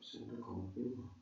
Sempre confirmo.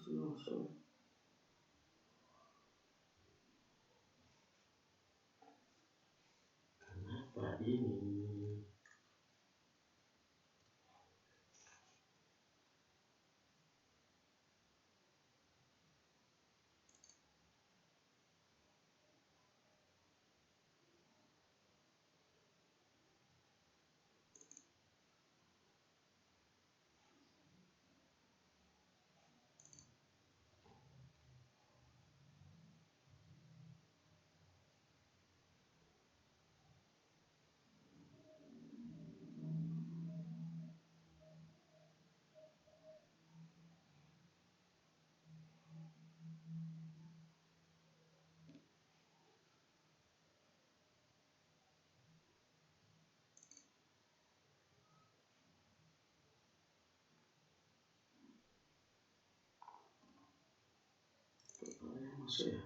Langsung. Kenapa ini? Masuk ya.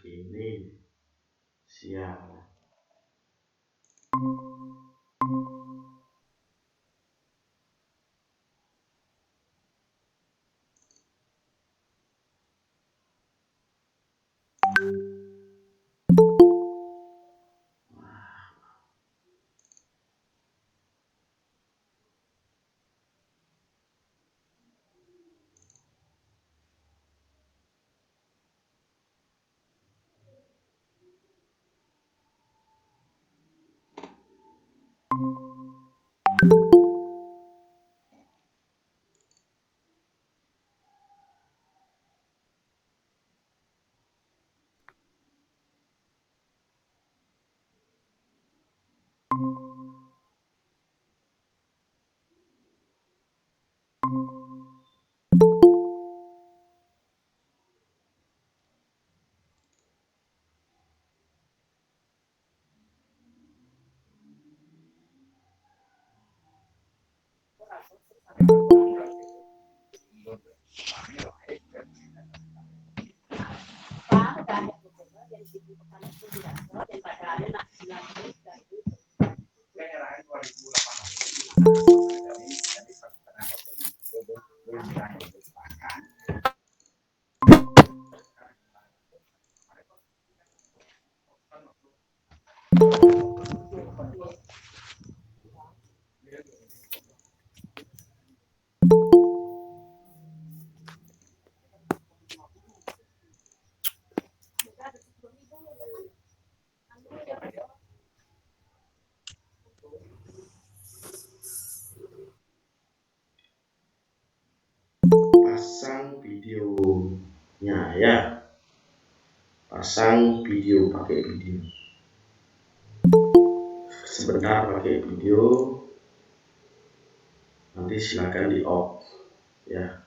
kene siaran. Pasang videonya ya, pasang video, pakai video sebentar, pakai video, nanti silakan di off ya.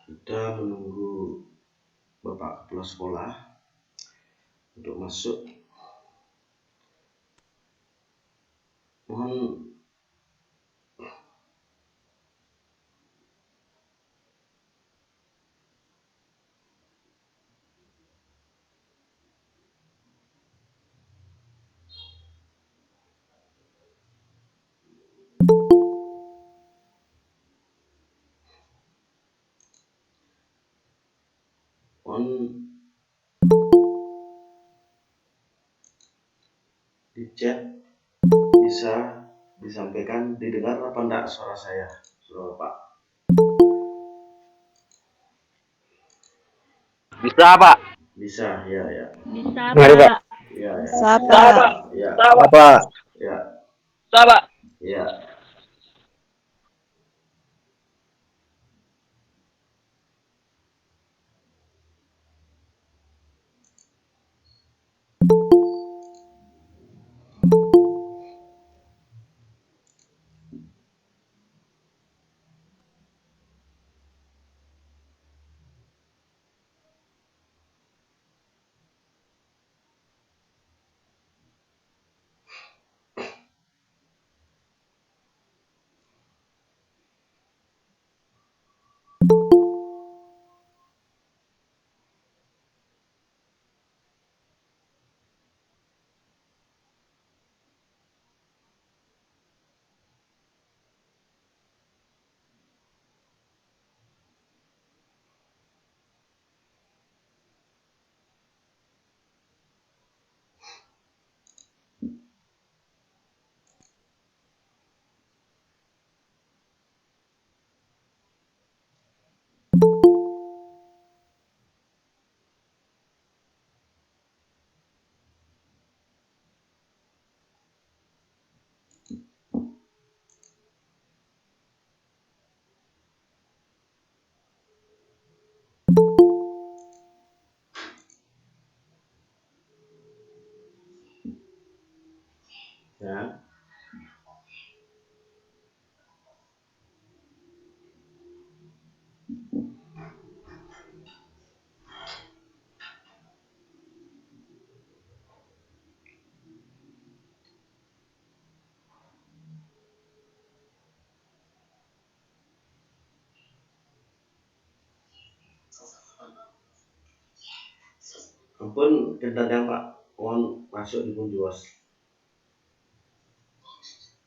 Kita menunggu Bapak Kepala Sekolah untuk masuk. Mohon di chat bisa disampaikan didengar apa enggak suara saya, suara Bapak? Bisa, Pak. Bisa, ya, ya. Bisa, Mari, Pak. Pak. Ya, ya. Bisa, Pak. Ya, Apa? ya, Bisa, Pak. ya. Ampun kedatangan Pak, mohon masuk di Punjuas.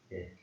Oke.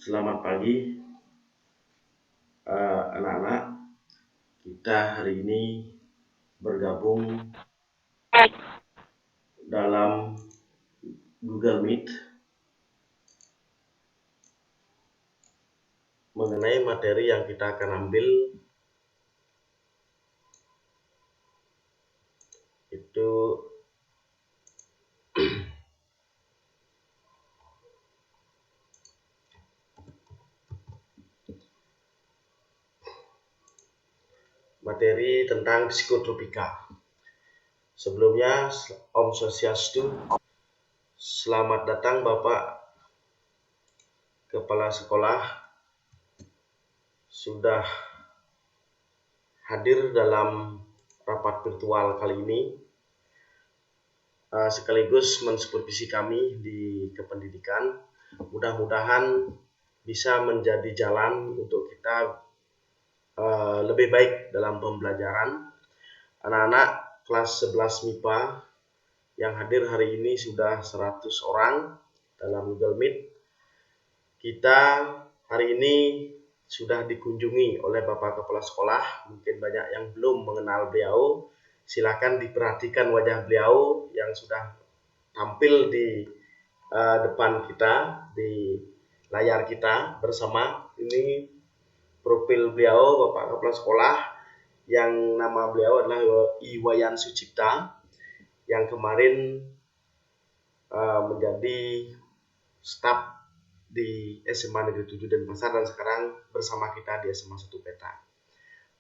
Selamat pagi anak-anak. Kita hari ini bergabung dalam Google Meet mengenai materi yang kita akan ambil, itu materi tentang psikotropika. Sebelumnya, Om Swastiastu, selamat datang Bapak Kepala Sekolah sudah hadir dalam rapat virtual kali ini, sekaligus mensupervisi kami di kependidikan. Mudah-mudahan bisa menjadi jalan untuk kita lebih baik dalam pembelajaran. Anak-anak kelas 11 MIPA yang hadir hari ini sudah 100 orang dalam Google Meet. Kita hari ini sudah dikunjungi oleh Bapak Kepala Sekolah. Mungkin banyak yang belum mengenal beliau. Silakan diperhatikan wajah beliau yang sudah tampil di depan kita, di layar kita bersama. Ini profil beliau, Bapak Kepala Sekolah, yang nama beliau adalah Iwayan Sucipta, yang kemarin menjadi staf di SMA Negeri 7 Denpasar dan sekarang bersama kita di SMA 1 Peta.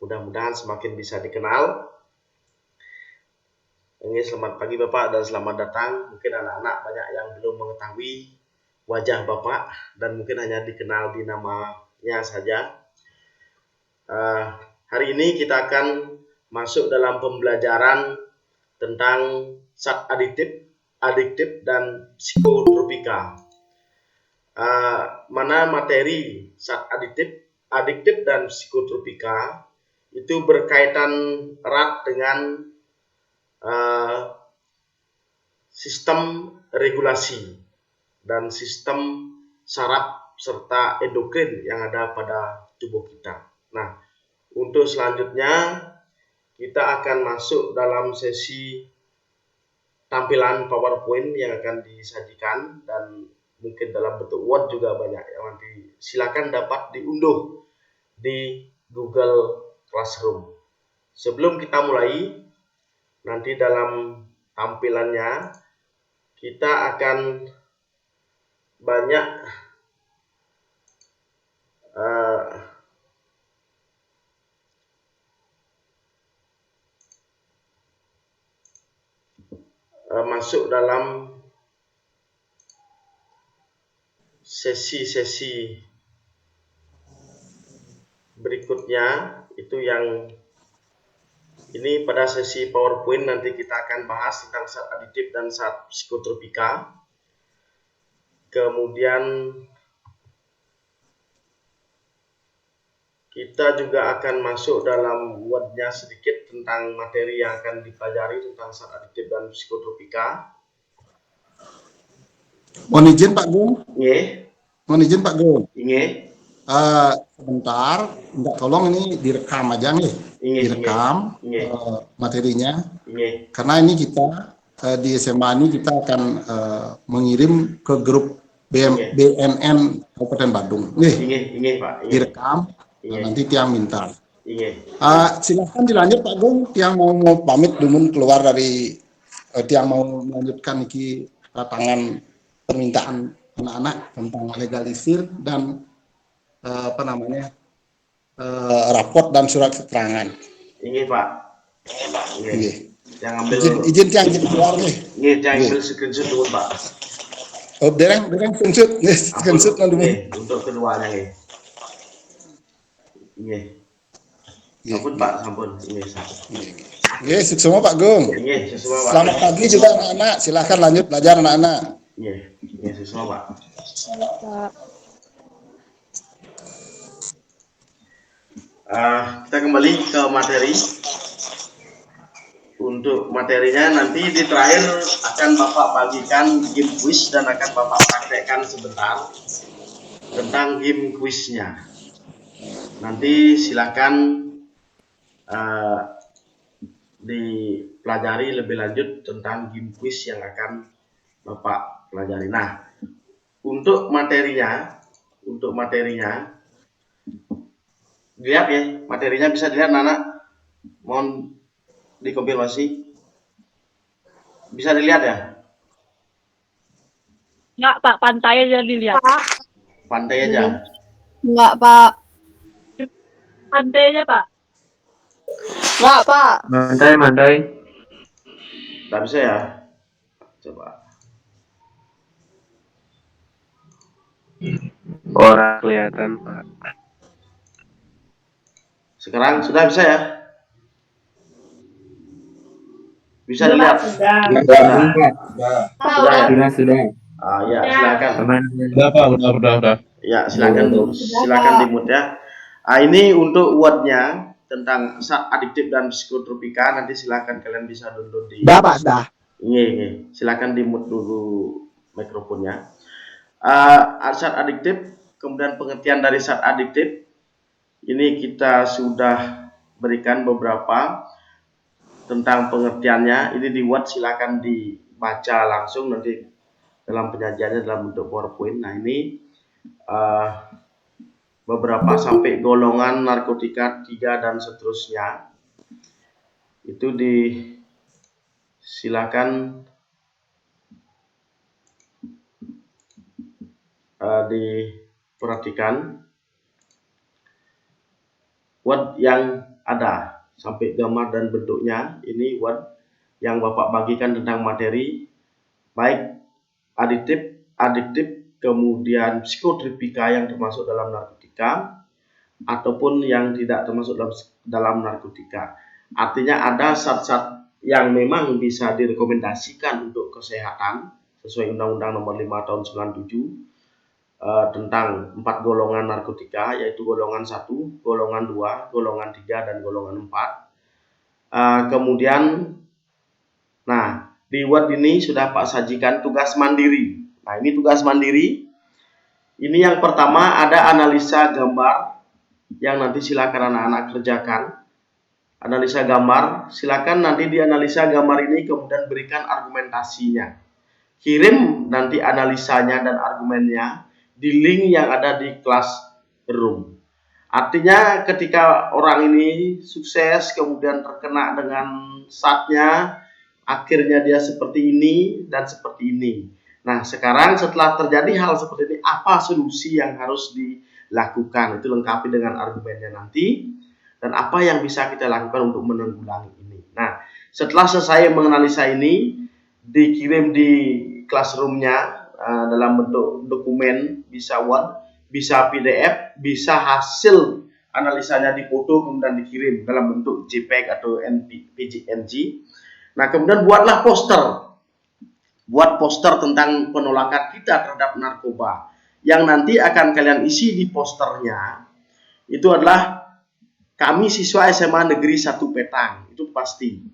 Mudah-mudahan semakin bisa dikenal. Ini selamat pagi Bapak dan selamat datang. Mungkin anak-anak banyak yang belum mengetahui wajah Bapak dan mungkin hanya dikenal di namanya saja. Hari ini kita akan masuk dalam pembelajaran tentang zat adiktif dan psikotropika. Mana materi zat adiktif dan psikotropika itu berkaitan erat dengan sistem regulasi dan sistem saraf serta endokrin yang ada pada tubuh kita. Nah, untuk selanjutnya kita akan masuk dalam sesi tampilan PowerPoint yang akan disajikan dan mungkin dalam bentuk Word juga banyak yang nanti silakan dapat diunduh di Google Classroom. Sebelum kita mulai, nanti dalam tampilannya kita akan banyak masuk dalam sesi-sesi berikutnya. Itu yang ini pada sesi PowerPoint nanti kita akan bahas tentang zat adiktif dan zat psikotropika. Kemudian kita juga akan masuk dalam Word-nya sedikit tentang materi yang akan dipelajari tentang zat adiktif dan psikotropika. Mohon izin Pak Gung. Nggih. Mohon izin Pak Gung. Nggih. Sebentar, enggak, tolong ini direkam aja nih. Direkam materinya. Karena ini kita di SMA ini kita akan mengirim ke grup BNN Kabupaten Badung. Inge Pak. Direkam, nanti tiang minta. Inge. Silahkan dilanjut Pak Gung, tiang mau pamit dulu keluar dari tiang mau melanjutkan iki tangan permintaan anak-anak tentang legalisir dan raport dan surat keterangan. Inge Pak. Inge. Yang ambil izin tiang keluar nih. Inge, yang ambil screenshot dulu Pak. Oh, dereng screenshot dulu. Untuk keduanya nih. Inge. Sampun Pak, sampun. Inge, sukses semua Pak Gung. Inge, sukses Pak. Selamat pagi juga anak-anak. Silahkan lanjut belajar anak-anak. Inge, sukses Pak. Kita kembali ke materi. Untuk materinya nanti di terakhir akan Bapak bagikan game quiz dan akan Bapak praktekkan sebentar tentang game quiznya. Nanti silakan dipelajari lebih lanjut tentang game quiz yang akan Bapak pelajari. Nah, untuk materinya lihat ya, materinya bisa dilihat anak. Mohon dikonfirmasi. Bisa dilihat ya? Enggak, Pak, pantai aja dilihat. Pak. Pantai aja? Enggak, Pak. Pantai aja, Pak. Enggak, Pak. Mantai. Nggak bisa ya? Coba. Orang kelihatan, Pak. Sekarang sudah bisa ya? Bisa dilihat? Sudah. Sudah. Ya, silakan. Udah. Ya, silakan di-mute ya. Ini untuk wordnya tentang zat adiktif dan psikotropika. Nanti silakan kalian bisa download di. Dah. Ini. Silakan di-mute dulu mikrofonnya. Zat adiktif, kemudian pengertian dari zat adiktif. Ini kita sudah berikan beberapa tentang pengertiannya. Ini di Word, silakan dibaca langsung nanti dalam penyajiannya dalam bentuk PowerPoint. Nah, ini beberapa sampai golongan narkotika 3 dan seterusnya. Itu silakan diperhatikan Word yang ada sampai gambar dan bentuknya. Ini Word yang Bapak bagikan tentang materi, baik adiktif, kemudian psikotropika yang termasuk dalam narkotika, ataupun yang tidak termasuk dalam narkotika. Artinya ada zat-zat yang memang bisa direkomendasikan untuk kesehatan sesuai Undang-Undang Nomor 5 Tahun 97 tentang 4 golongan narkotika, yaitu golongan 1, golongan 2, golongan 3, dan golongan 4. Kemudian, nah, di Word ini sudah Pak sajikan tugas mandiri. Nah, ini tugas mandiri. Ini yang pertama ada analisa gambar yang nanti silakan anak-anak kerjakan. Analisa gambar, silakan nanti dianalisa gambar ini kemudian berikan argumentasinya. Kirim nanti analisanya dan argumennya di link yang ada di Classroom. Artinya ketika orang ini sukses kemudian terkena dengan satnya, akhirnya dia seperti ini dan seperti ini. Nah, sekarang setelah terjadi hal seperti ini, apa solusi yang harus dilakukan? Itu lengkapi dengan argumennya nanti. Dan apa yang bisa kita lakukan untuk menanggulangi ini. Nah, setelah selesai menganalisa ini, dikirim di Classroom-nya dalam bentuk dokumen, bisa Word, bisa PDF, bisa hasil analisanya difoto kemudian dikirim dalam bentuk JPEG atau PNG. Nah, kemudian buatlah poster. Buat poster tentang penolakan kita terhadap narkoba. Yang nanti akan kalian isi di posternya itu adalah kami siswa SMA Negeri 1 Petang. Itu pasti.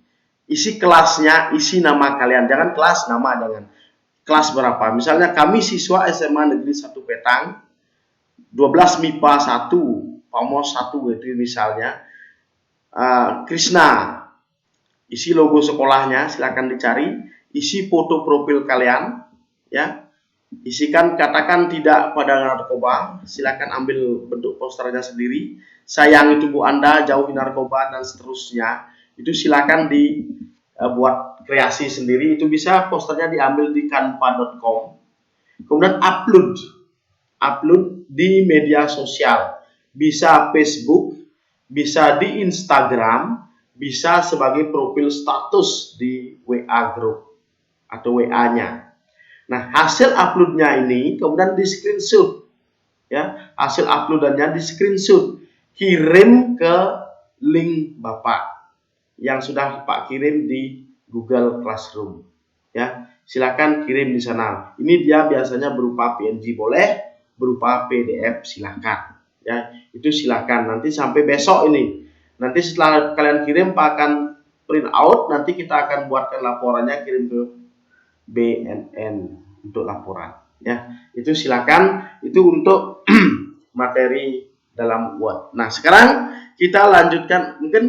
Isi kelasnya, isi nama kalian. Jangan kelas, nama jangan. Kelas berapa? Misalnya kami siswa SMA Negeri 1 Petang, 12 MIPA 1, PAMOS 1 itu misalnya. Krishna. Isi logo sekolahnya, silakan dicari. isi foto profil kalian, ya. Isikan, katakan tidak pada narkoba, silakan ambil bentuk posternya sendiri. Sayang tubuh Anda, jauhi narkoba, dan seterusnya. Itu silakan dibuat kreasi sendiri. Itu bisa posternya diambil di canva.com. Kemudian upload di media sosial. Bisa Facebook, bisa di Instagram, bisa sebagai profil status di WA group atau WA-nya. Nah, hasil uploadnya ini kemudian di screenshot, ya, hasil uploadannya di screenshot, kirim ke link Bapak yang sudah Pak kirim di Google Classroom, ya, silakan kirim di sana. Ini dia biasanya berupa PNG boleh, berupa PDF silakan, ya, itu silakan. Nanti sampai besok ini, nanti setelah kalian kirim Pak akan print out, nanti kita akan buatkan laporannya, kirim ke BNN untuk laporan, ya. Itu silakan, itu untuk materi dalam Word. Nah, sekarang kita lanjutkan, mungkin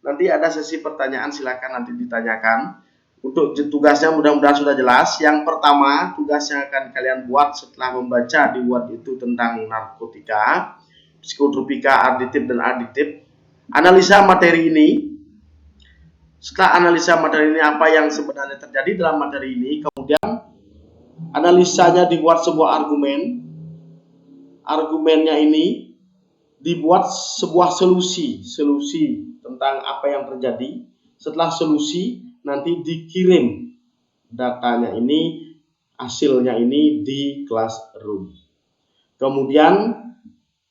nanti ada sesi pertanyaan, silakan nanti ditanyakan. Untuk tugasnya mudah-mudahan sudah jelas. Yang pertama, tugas yang akan kalian buat setelah membaca di Word itu tentang narkotika, psikotropika, aditif dan adiktif. Analisa materi ini. Setelah analisa materi ini, apa yang sebenarnya terjadi dalam materi ini, kemudian analisanya dibuat sebuah argumen. Argumennya ini dibuat sebuah solusi tentang apa yang terjadi. Setelah solusi, nanti dikirim datanya ini, hasilnya ini di Classroom. Kemudian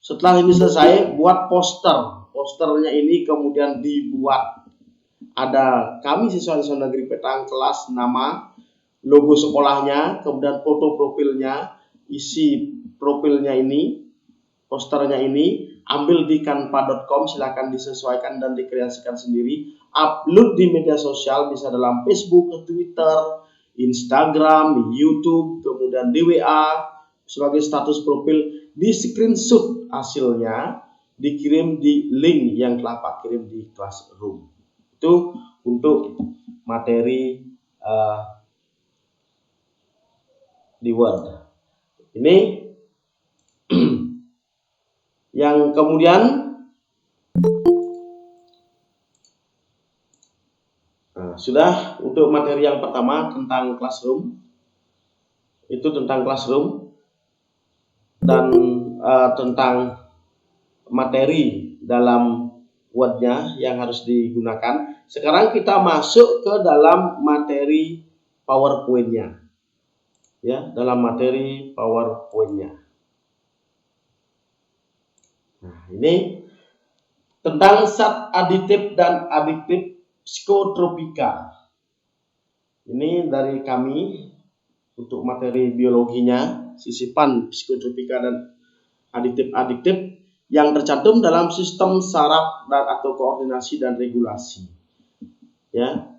setelah ini selesai, buat posternya ini kemudian dibuat. Ada kami siswa-siswa negeri Petang, kelas, nama, logo sekolahnya, kemudian foto profilnya, isi profilnya ini, posternya ini, ambil di canva.com, silakan disesuaikan dan dikreasikan sendiri, upload di media sosial, bisa dalam Facebook, Twitter, Instagram, YouTube, kemudian di WA, sebagai status profil, di screenshot hasilnya, dikirim di link yang telah Pak kirim di Classroom. Itu untuk materi di Word. Ini yang kemudian sudah untuk materi yang pertama tentang Classroom. Itu tentang Classroom dan tentang materi dalam Word-nya yang harus digunakan. Sekarang kita masuk ke dalam materi PowerPoint-nya. Ya, dalam materi PowerPoint-nya. Nah, ini tentang zat aditif dan adiktif psikotropika. Ini dari kami untuk materi biologinya, sisipan psikotropika dan adiktif yang tercantum dalam sistem saraf dan atau koordinasi dan regulasi. Ya,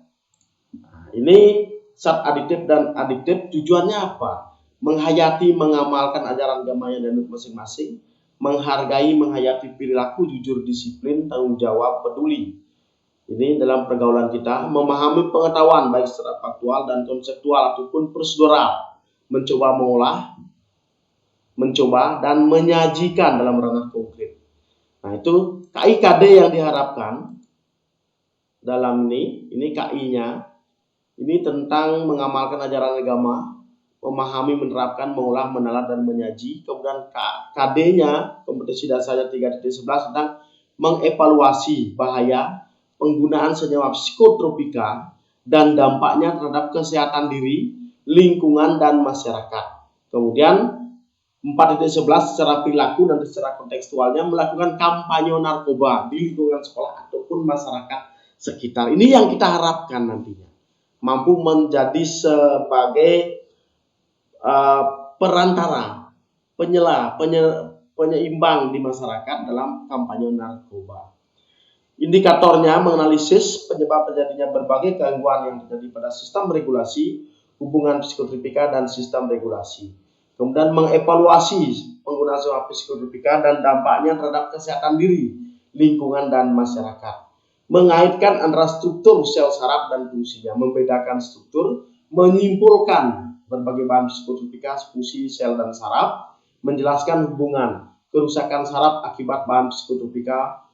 nah, ini zat aditif dan adiktif tujuannya apa? Menghayati, mengamalkan ajaran agamanya dan masing-masing, menghargai, menghayati perilaku jujur, disiplin, tanggung jawab, peduli. Ini dalam pergaulan kita, memahami pengetahuan baik secara faktual dan konseptual ataupun prosedural, mencoba mengolah, mencoba dan menyajikan dalam ranah konkret. Nah, itu KIKD yang diharapkan dalam ini KI-nya, ini tentang mengamalkan ajaran agama, memahami, menerapkan, mengolah, menalar, dan menyaji. Kemudian KD-nya, kompetensi dasarnya 3.11 tentang mengevaluasi bahaya penggunaan senyawa psikotropika dan dampaknya terhadap kesehatan diri, lingkungan, dan masyarakat. Kemudian 4.11 secara perilaku dan secara kontekstualnya melakukan kampanye narkoba di lingkungan sekolah ataupun masyarakat sekitar. Ini yang kita harapkan nantinya. Mampu menjadi sebagai perantara, penyeimbang di masyarakat dalam kampanye narkoba. Indikatornya menganalisis penyebab terjadinya berbagai gangguan yang terjadi pada sistem regulasi, hubungan psikotropika dan sistem regulasi. Kemudian mengevaluasi penggunaan senyawa psikotropika dan dampaknya terhadap kesehatan diri, lingkungan, dan masyarakat. Mengaitkan antara struktur sel saraf dan fungsinya, membedakan struktur, menyimpulkan berbagai bahan psikotropika, fungsi sel dan saraf, menjelaskan hubungan kerusakan saraf akibat bahan psikotropika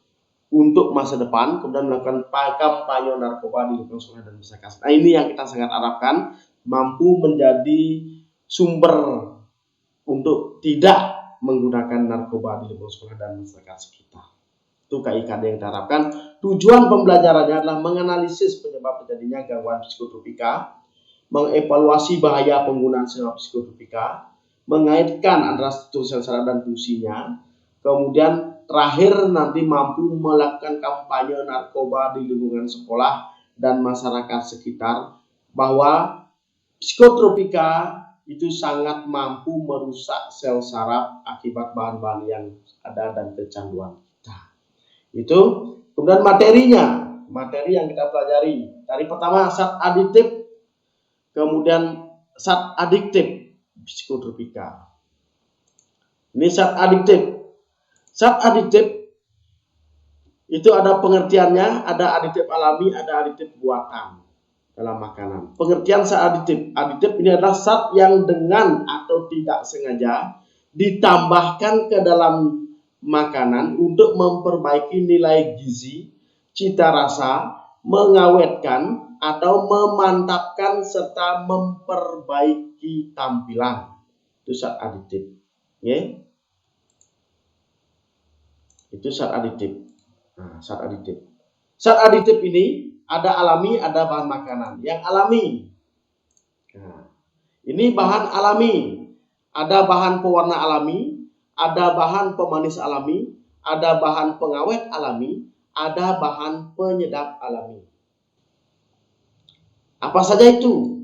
untuk masa depan, kemudian melakukan kampanye narkoba di lingkungan sekolah dan masyarakat. Nah, ini yang kita sangat harapkan mampu menjadi sumber untuk tidak menggunakan narkoba di lingkungan sekolah dan masyarakat sekitar. Itu KIKD yang kita harapkan. Tujuan pembelajarannya adalah menganalisis penyebab terjadinya gangguan psikotropika, mengevaluasi bahaya penggunaan senyawa psikotropika, mengaitkan antara struktur sel saraf dan fungsinya, kemudian terakhir nanti mampu melakukan kampanye narkoba di lingkungan sekolah dan masyarakat sekitar, bahwa psikotropika itu sangat mampu merusak sel saraf akibat bahan-bahan yang ada dan kecanduan kita. Itu. Kemudian materi yang kita pelajari dari pertama zat aditif, kemudian zat adiktif psikotropika. Ini zat adiktif. Zat adiktif itu ada pengertiannya, ada aditif alami, ada aditif buatan dalam makanan. Pengertian zat aditif. Aditif ini adalah zat yang dengan atau tidak sengaja ditambahkan ke dalam makanan untuk memperbaiki nilai gizi, cita rasa, mengawetkan atau memantapkan serta memperbaiki tampilan. Itu zat aditif. Ya. Itu zat aditif. Nah, zat aditif. Zat aditif ini ada alami, ada bahan makanan. Yang alami. Nah, ini bahan alami. Ada bahan pewarna alami, ada bahan pemanis alami, ada bahan pengawet alami, ada bahan penyedap alami. Apa saja itu?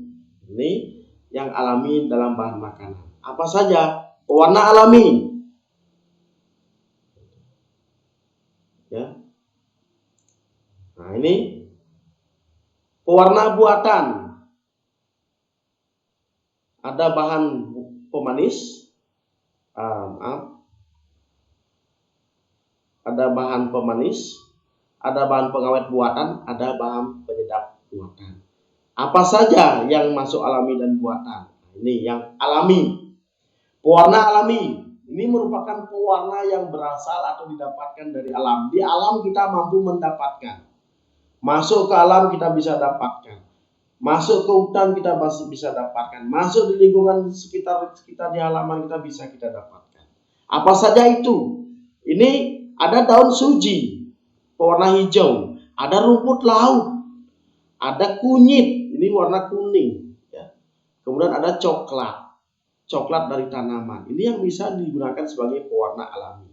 Ini yang alami dalam bahan makanan. Apa saja? Pewarna alami. Ya. Nah, ini pewarna buatan. Ada bahan pemanis, ada bahan pemanis, ada bahan pengawet buatan, ada bahan penyedap buatan. Apa saja yang masuk alami dan buatan? Ini yang alami. Pewarna alami. Ini merupakan pewarna yang berasal atau didapatkan dari alam. Di alam kita mampu mendapatkan. Masuk ke alam kita bisa dapatkan. Masuk ke hutan kita masih bisa dapatkan. Masuk di lingkungan sekitar kita, di halaman kita bisa kita dapatkan. Apa saja itu? Ini ada daun suji, pewarna hijau. Ada rumput laut. Ada kunyit, ini warna kuning. Ya. Kemudian ada coklat. Coklat dari tanaman. Ini yang bisa digunakan sebagai pewarna alami.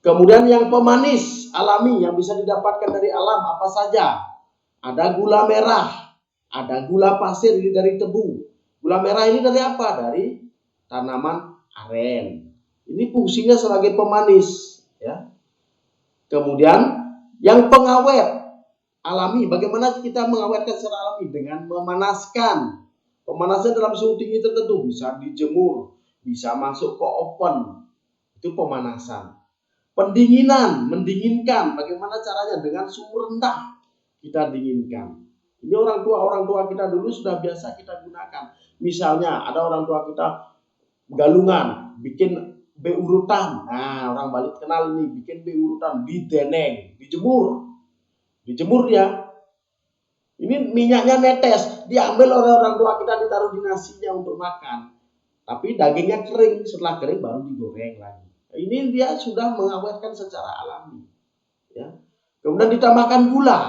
Kemudian yang pemanis alami yang bisa didapatkan dari alam apa saja? Ada gula merah, ada gula pasir ini dari tebu. Gula merah ini dari apa? Dari tanaman aren. Ini fungsinya sebagai pemanis, ya. Kemudian yang pengawet alami, bagaimana kita mengawetkan secara alami? Dengan memanaskan. Pemanasan dalam suhu tinggi tertentu, bisa dijemur, bisa masuk ke oven. Itu pemanasan. Pendinginan, mendinginkan. Bagaimana caranya? Dengan suhu rendah kita dinginkan. Ini orang tua kita dulu sudah biasa kita gunakan. Misalnya ada orang tua kita galungan, bikin beurutan. Nah, orang Bali kenal ini, bikin beurutan, dideneng, dijemur dia. Ini minyaknya netes, diambil oleh orang tua kita, ditaruh di nasinya untuk makan. Tapi dagingnya kering, setelah kering baru digoreng lagi. Ini dia sudah mengawetkan secara alami. Ya. Kemudian ditambahkan gula.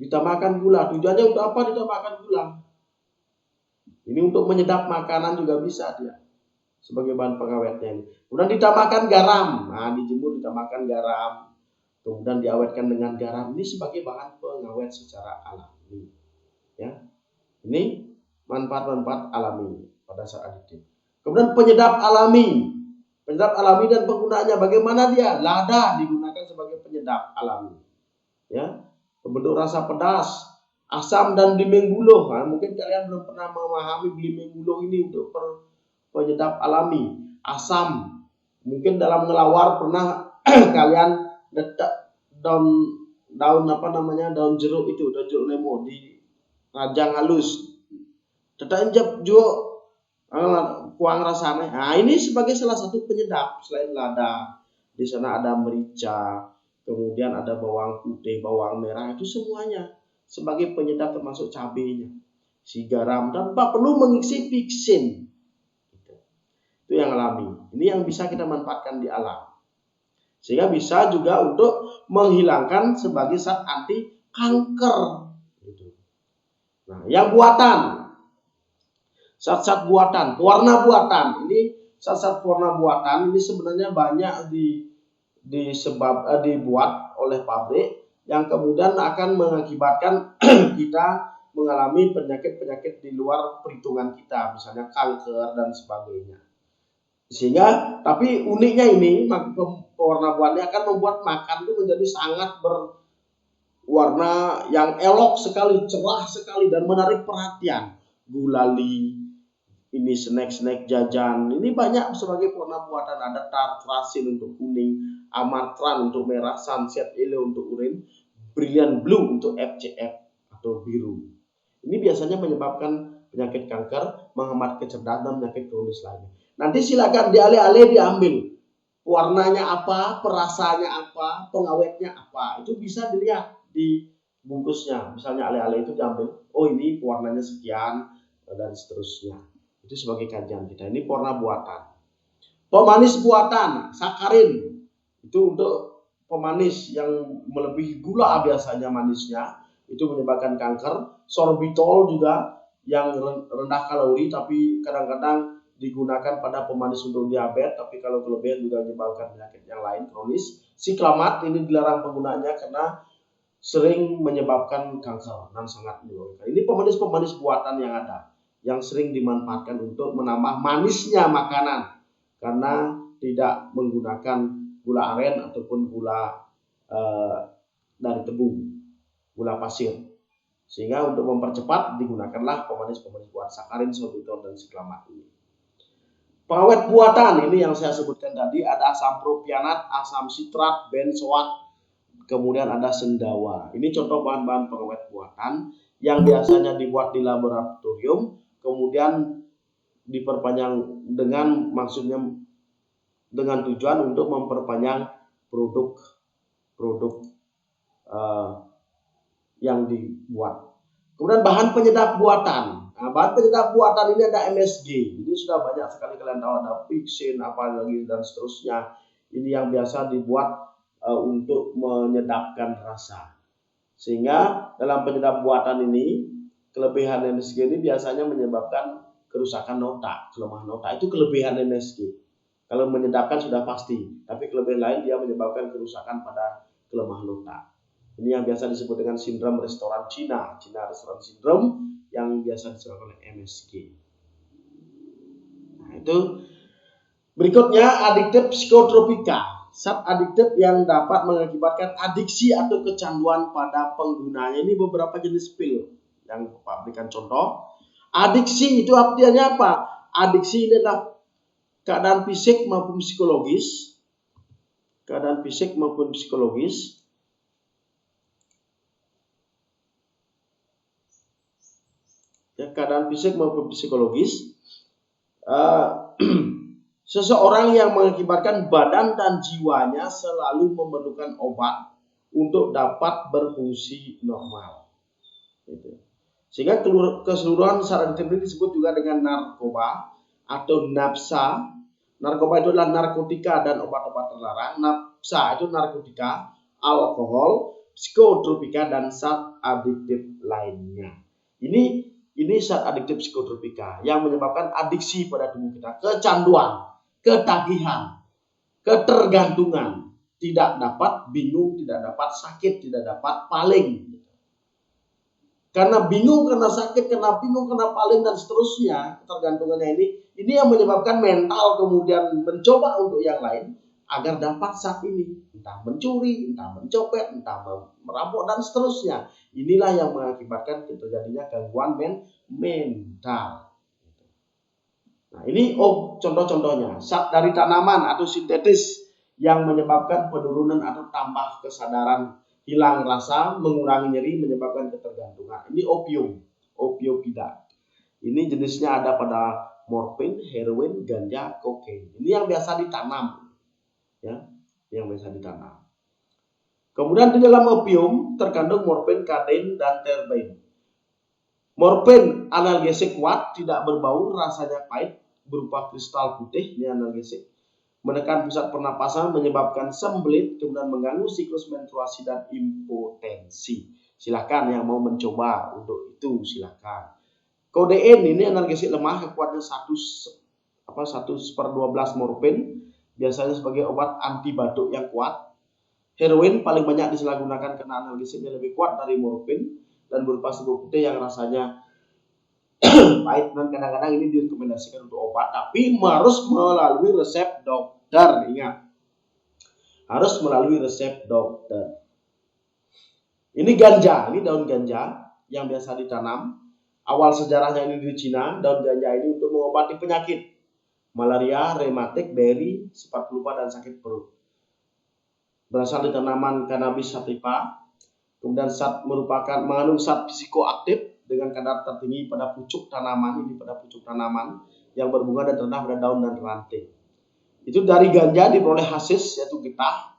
Tujuannya untuk apa ditambahkan gula? Ini untuk menyedap makanan juga bisa dia. Sebagai bahan pengawetnya ini. Kemudian ditambahkan garam. Nah, dijemur ditambahkan garam. Kemudian diawetkan dengan garam. Ini sebagai bahan pengawet secara alami. Ya. Ini manfaat-manfaat alami pada saat aditif. Kemudian penyedap alami. Penyedap alami dan penggunaannya bagaimana dia? Lada digunakan sebagai penyedap alami. Ya. Membentuk rasa pedas, asam dan blimbing buluh. Nah, mungkin kalian belum pernah memahami blimbing buluh ini untuk penyedap alami. Asam. Mungkin dalam ngelawar pernah kalian letak daun jeruk itu, daun jeruk lemon rajang halus, tetek jep jo kuang rasanya. Nah, ini sebagai salah satu penyedap selain lada. Di sana ada merica, kemudian ada bawang putih, bawang merah, itu semuanya sebagai penyedap termasuk cabenya, si garam, tanpa perlu mengisi fixin. Itu yang alami. Ini yang bisa kita manfaatkan di alam. Sehingga bisa juga untuk menghilangkan sebagai zat anti kanker. Nah, yang buatan, zat-zat buatan, pewarna buatan. Ini zat-zat pewarna buatan ini sebenarnya banyak dibuat oleh pabrik yang kemudian akan mengakibatkan kita mengalami penyakit-penyakit di luar perhitungan kita, misalnya kanker dan sebagainya. Sehingga, tapi uniknya ini pewarna buatannya akan membuat makan itu menjadi sangat berwarna yang elok sekali, cerah sekali dan menarik perhatian. Gulali, ini snack jajan, ini banyak sebagai pewarna buatan. Ada tartrasin untuk kuning, amartran untuk merah, sunset yellow untuk oranye, brilliant blue untuk FCF atau biru. Ini biasanya menyebabkan penyakit kanker, menghemat kecerdasan dan penyakit kronis lainnya. Nanti silakan dialih-alih diambil warnanya apa, perasanya apa, pengawetnya apa. Itu bisa dilihat di bungkusnya. Misalnya alih-alih itu diambil, oh ini warnanya sekian dan seterusnya. Itu sebagai kajian kita. Ini pewarna buatan. Pemanis buatan, sakarin. Itu untuk pemanis yang melebihi gula biasanya manisnya. Itu menyebabkan kanker. Sorbitol juga yang rendah kalori tapi kadang-kadang digunakan pada pemanis untuk diabetes, tapi kalau kelebihan juga menyebabkan penyakit yang lain kronis. Siklamat ini dilarang penggunaannya karena sering menyebabkan kanker dan sangat menyebabkan. Ini pemanis-pemanis buatan yang ada, yang sering dimanfaatkan untuk menambah manisnya makanan karena tidak menggunakan gula aren ataupun gula dari tepung, gula pasir. Sehingga untuk mempercepat digunakanlah pemanis-pemanis buatan sakarin, sorbitol dan siklamat ini. Pengawet buatan ini yang saya sebutkan tadi, ada asam propianat, asam sitrat, benzoat, kemudian ada sendawa. Ini contoh bahan-bahan pengawet buatan yang biasanya dibuat di laboratorium, kemudian diperpanjang dengan tujuan untuk memperpanjang produk yang dibuat. Kemudian bahan penyedap buatan. Nah, bahan penyedap buatan ini ada MSG. Ini sudah banyak sekali kalian tahu, ada fixin, apa lagi dan seterusnya. Ini yang biasa dibuat untuk menyedapkan rasa. Sehingga dalam penyedap buatan ini, kelebihan MSG ini biasanya menyebabkan kerusakan otak, kelemahan otak. Itu kelebihan MSG. Kalau menyedapkan sudah pasti, tapi kelebihan lain dia menyebabkan kerusakan pada kelemahan otak. Ini yang biasa disebut dengan sindrom restoran Cina restoran syndrome, yang biasa disebabkan oleh MSG. Nah, itu berikutnya adiktif psikotropika. Zat adiktif yang dapat mengakibatkan adiksi atau kecanduan pada penggunanya. Ini beberapa jenis pil yang Pak berikan contoh. Adiksi itu artinya apa? Adiksi ini adalah keadaan fisik maupun psikologis. Keadaan fisik maupun psikologis. Keadaan fisik maupun psikologis, seseorang yang mengakibatkan badan dan jiwanya selalu memerlukan obat untuk dapat berfungsi normal. Sehingga keseluruhan zat adiktif ini disebut juga dengan narkoba atau nafsa. Narkoba itu adalah narkotika dan obat-obat terlarang. Nafsa itu narkotika, alkohol, psikotropika dan zat adiktif lainnya. Ini zat adiktif psikotropika yang menyebabkan adiksi pada tubuh kita, kecanduan, ketagihan, ketergantungan, tidak dapat bingung, tidak dapat sakit, tidak dapat paling. Karena bingung, karena sakit, karena bingung, karena paling dan seterusnya, ketergantungannya ini yang menyebabkan mental kemudian mencoba untuk yang lain agar dapat saat ini, entah mencuri, entah mencopet, entah merampok dan seterusnya. Inilah yang mengakibatkan terjadinya gangguan mental. Nah, ini contoh-contohnya. Zat dari tanaman atau sintetis yang menyebabkan penurunan atau tambah kesadaran, hilang rasa, mengurangi nyeri, menyebabkan ketergantungan. Ini opium. opioida. Ini jenisnya ada pada morfin, heroin, ganja, kokain. Ini yang biasa ditanam, ya, yang biasa ditanam. Kemudian di dalam opium terkandung morfin, kadein, dan terbain. Morfin analgesik kuat, tidak berbau, rasanya pahit, berupa kristal putih. Ini analgesik. Menekan pusat pernapasan, menyebabkan sembelit, kemudian mengganggu siklus menstruasi dan impotensi. Silakan yang mau mencoba untuk itu, silakan. Kodein ini analgesik lemah, kekuatannya 1/12 morfin, biasanya sebagai obat anti batuk yang kuat. Heroin paling banyak disalahgunakan karena analgesiknya lebih kuat dari morfin dan berupa serbuk putih yang rasanya pahit, dan kadang-kadang ini direkomendasikan untuk obat, tapi harus melalui resep dokter. Ingat, harus melalui resep dokter. Ini ganja, ini daun ganja yang biasa ditanam. Awal sejarahnya ini di Cina. Daun ganja ini untuk mengobati penyakit malaria, rematik, beri, sifat pelupa, dan sakit perut. Berasal dari tanaman cannabis sativa. Kemudian mengandung zat psikoaktif dengan kadar tertinggi pada pucuk tanaman, ini pada pucuk tanaman yang berbunga dan rendah pada daun dan ranting. Itu dari ganja diperoleh hasis, yaitu getah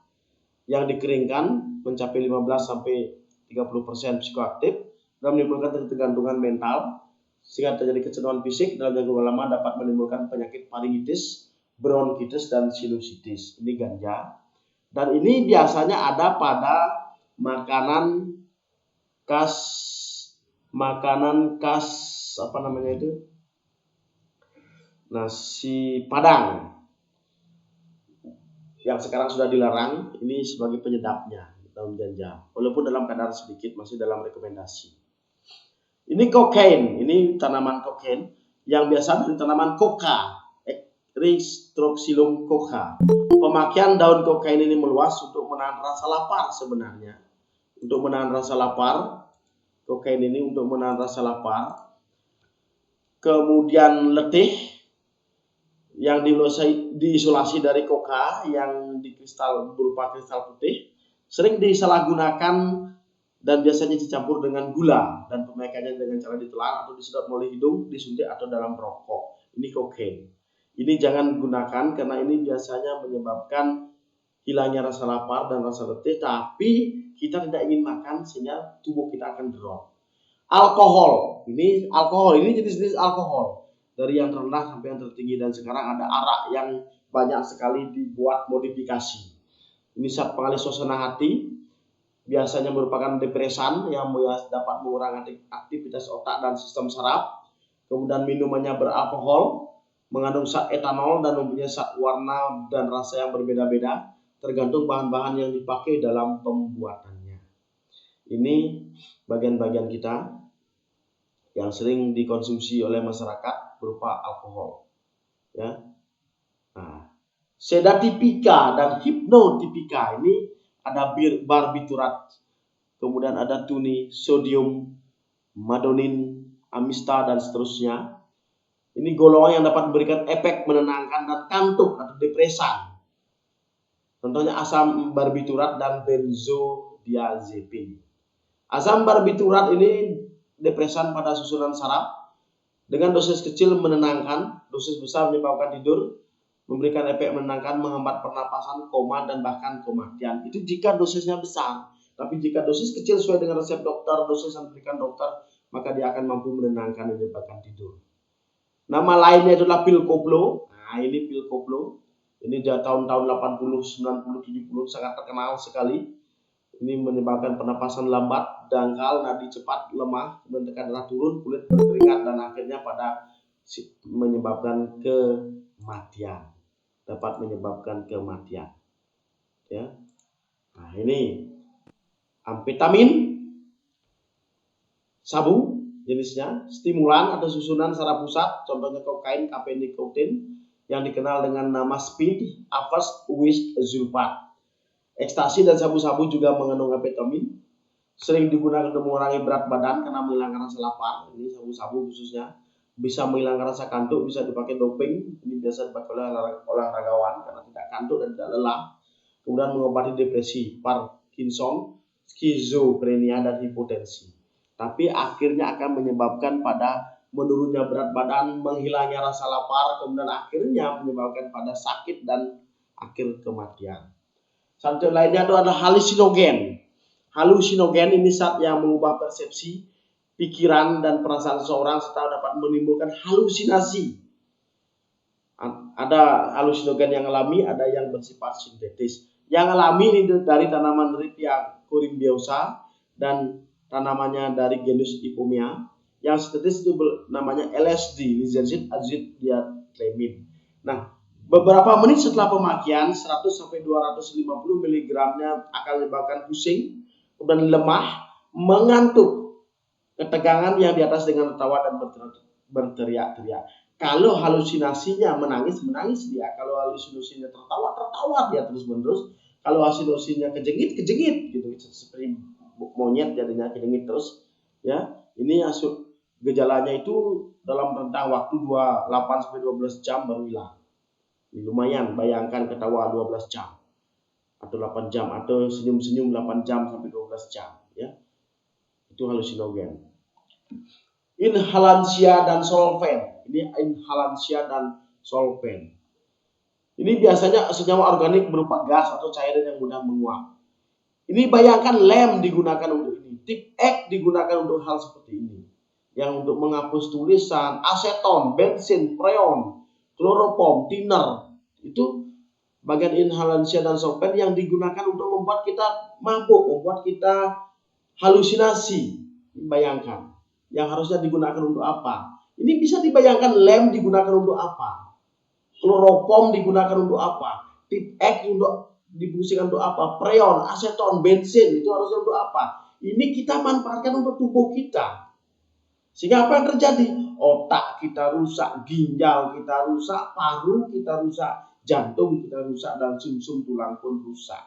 yang dikeringkan mencapai 15-30% psikoaktif dan menimbulkan ketergantungan mental sehingga terjadi kecanduan fisik dalam jangka lama, dapat menimbulkan penyakit faringitis, bronkitis, dan sinusitis. Ini ganja. Dan ini biasanya ada pada makanan khas apa namanya itu, nasi Padang yang sekarang sudah dilarang. Ini sebagai penyedapnya daun ganja, walaupun dalam kadar sedikit, masih dalam rekomendasi. Ini kokain, ini tanaman kokain yang biasa dari tanaman coca, Erythrocilum coca. Pemakaian daun kokain ini meluas untuk menahan rasa lapar sebenarnya. Untuk menahan rasa lapar, kokain ini untuk menahan rasa lapar. Kemudian letih yang diisolasi dari coca yang berupa kristal putih, sering disalahgunakan dan biasanya dicampur dengan gula, dan pemakaiannya dengan cara ditelan atau disedot melalui hidung, disuntik, atau dalam rokok. Ini kokain. Ini jangan gunakan karena ini biasanya menyebabkan hilangnya rasa lapar dan rasa letih, tapi kita tidak ingin makan sehingga tubuh kita akan drop. Alkohol ini jenis-jenis alkohol dari yang terendah sampai yang tertinggi, dan sekarang ada arak yang banyak sekali dibuat modifikasi. Ini zat pengalih suasana hati, biasanya merupakan depresan yang dapat mengurangi aktivitas otak dan sistem saraf. Kemudian minumannya beralkohol, mengandung zat etanol, dan mempunyai zat warna dan rasa yang berbeda-beda tergantung bahan-bahan yang dipakai dalam pembuatannya. Ini bagian-bagian kita yang sering dikonsumsi oleh masyarakat berupa alkohol, ya. Nah, sedatipika dan hipnotipika ini ada barbiturat, kemudian ada tuni, sodium, madonin, amista, dan seterusnya. Ini golongan yang dapat memberikan efek menenangkan dan kantuk atau depresan. Contohnya asam barbiturat dan benzodiazepin. Asam barbiturat ini depresan pada susunan saraf. Dengan dosis kecil menenangkan, dosis besar menyebabkan tidur, memberikan efek menenangkan, menghambat pernapasan, koma, dan bahkan kematian. Itu jika dosisnya besar. Tapi jika dosis kecil sesuai dengan resep dokter, dosis yang diberikan dokter, maka dia akan mampu menenangkan dan menyebabkan tidur. Nama lainnya adalah pil koplo. Nah, ini pil koplo. Ini dari tahun-tahun 80, 90, 70 sangat terkenal sekali. Ini menyebabkan pernapasan lambat, dangkal, nadi cepat, lemah, kemudian darah turun, kulit berkeringat, dan akhirnya menyebabkan kematian. Dapat menyebabkan kematian. Ya. Nah, ini amfetamin, sabu jenisnya, stimulan atau susunan saraf pusat, contohnya kokain, kafein, nikotin, yang dikenal dengan nama speed, avers, with sulfat. Ekstasi dan sabu-sabu juga mengandung amfetamin, sering digunakan untuk mengurangi berat badan karena menghilangkan rasa lapar. Ini sabu-sabu khususnya bisa menghilangkan rasa kantuk, bisa dipakai doping. Ini biasa dipakai oleh olahragawan karena tidak kantuk dan tidak lelah. Kemudian mengobati depresi, Parkinson, skizofrenia, dan hipotensi. tapi akhirnya akan menyebabkan pada menurunnya berat badan, menghilangnya rasa lapar, kemudian akhirnya menyebabkan pada sakit dan akhir kematian. Satu lainnya itu adalah halusinogen. Halusinogen ini zat yang mengubah persepsi, pikiran dan perasaan seseorang serta dapat menimbulkan halusinasi. Ada halusinogen yang alami, ada yang bersifat sintetis. Yang alami ini dari tanaman Ripia corymbiosa dan tanamannya dari genus Ipomea. Yang sintetis itu namanya LSD, lysergic acid diethylamide. Nah, beberapa menit setelah pemakaian 100 sampai 250 mg-nya akan menyebabkan pusing, kemudian lemah, mengantuk, ketegangan yang di atas dengan tertawa dan berteriak-teriak. Kalau halusinasinya menangis dia. Kalau halusinasinya tertawa dia terus-menerus. Kalau halusinasinya kejengit gitu, seperti monyet jadinya kejengit terus. Ya, ini gejalanya itu dalam rentang waktu 8 sampai 12 jam baru hilang. Ini lumayan, bayangkan ketawa 12 jam atau 8 jam atau senyum-senyum 8 jam sampai 12 jam, ya. Itu halusinogen. Inhalansia dan solven. Ini inhalansia dan solven. Ini biasanya senyawa organik berupa gas atau cairan yang mudah menguap. Ini bayangkan lem digunakan untuk ini, tip X digunakan untuk hal seperti ini. Yang untuk menghapus tulisan, aseton, bensin, freon, kloroform, thinner, itu bagian inhalansia dan solven yang digunakan untuk membuat kita mabuk, membuat kita halusinasi. Bayangkan, yang harusnya digunakan untuk apa? Ini bisa dibayangkan lem digunakan untuk apa? Kloroform digunakan untuk apa? Tip X untuk difungsikan untuk apa? Freon, aseton, bensin itu harusnya untuk apa? Ini kita manfaatkan untuk tubuh kita. Sehingga apa yang terjadi? Otak kita rusak, ginjal kita rusak, paru kita rusak, jantung kita rusak, dan sumsum tulang pun rusak.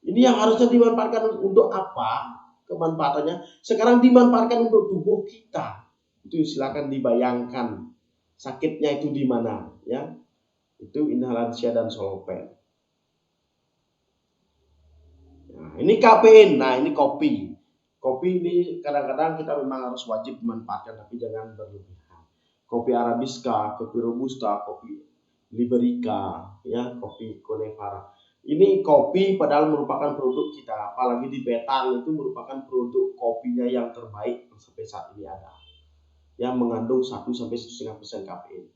Ini yang harusnya dimanfaatkan untuk apa? Kemanfaatannya sekarang dimanfaatkan untuk tubuh kita. Itu silakan dibayangkan sakitnya itu di mana, ya. Itu inhalansia dan solven. Nah, ini kafein. Nah, ini kopi. Kopi ini kadang-kadang kita memang harus wajib memanfaatkan, tapi jangan berlebihan. Kopi Arabica, kopi Robusta, kopi Liberica, ya, kopi Conevara. Ini kopi padahal merupakan produk kita, apalagi di Betang itu merupakan produk kopinya yang terbaik sampai saat ini ada. Yang mengandung 1 sampai 1,5% kafein.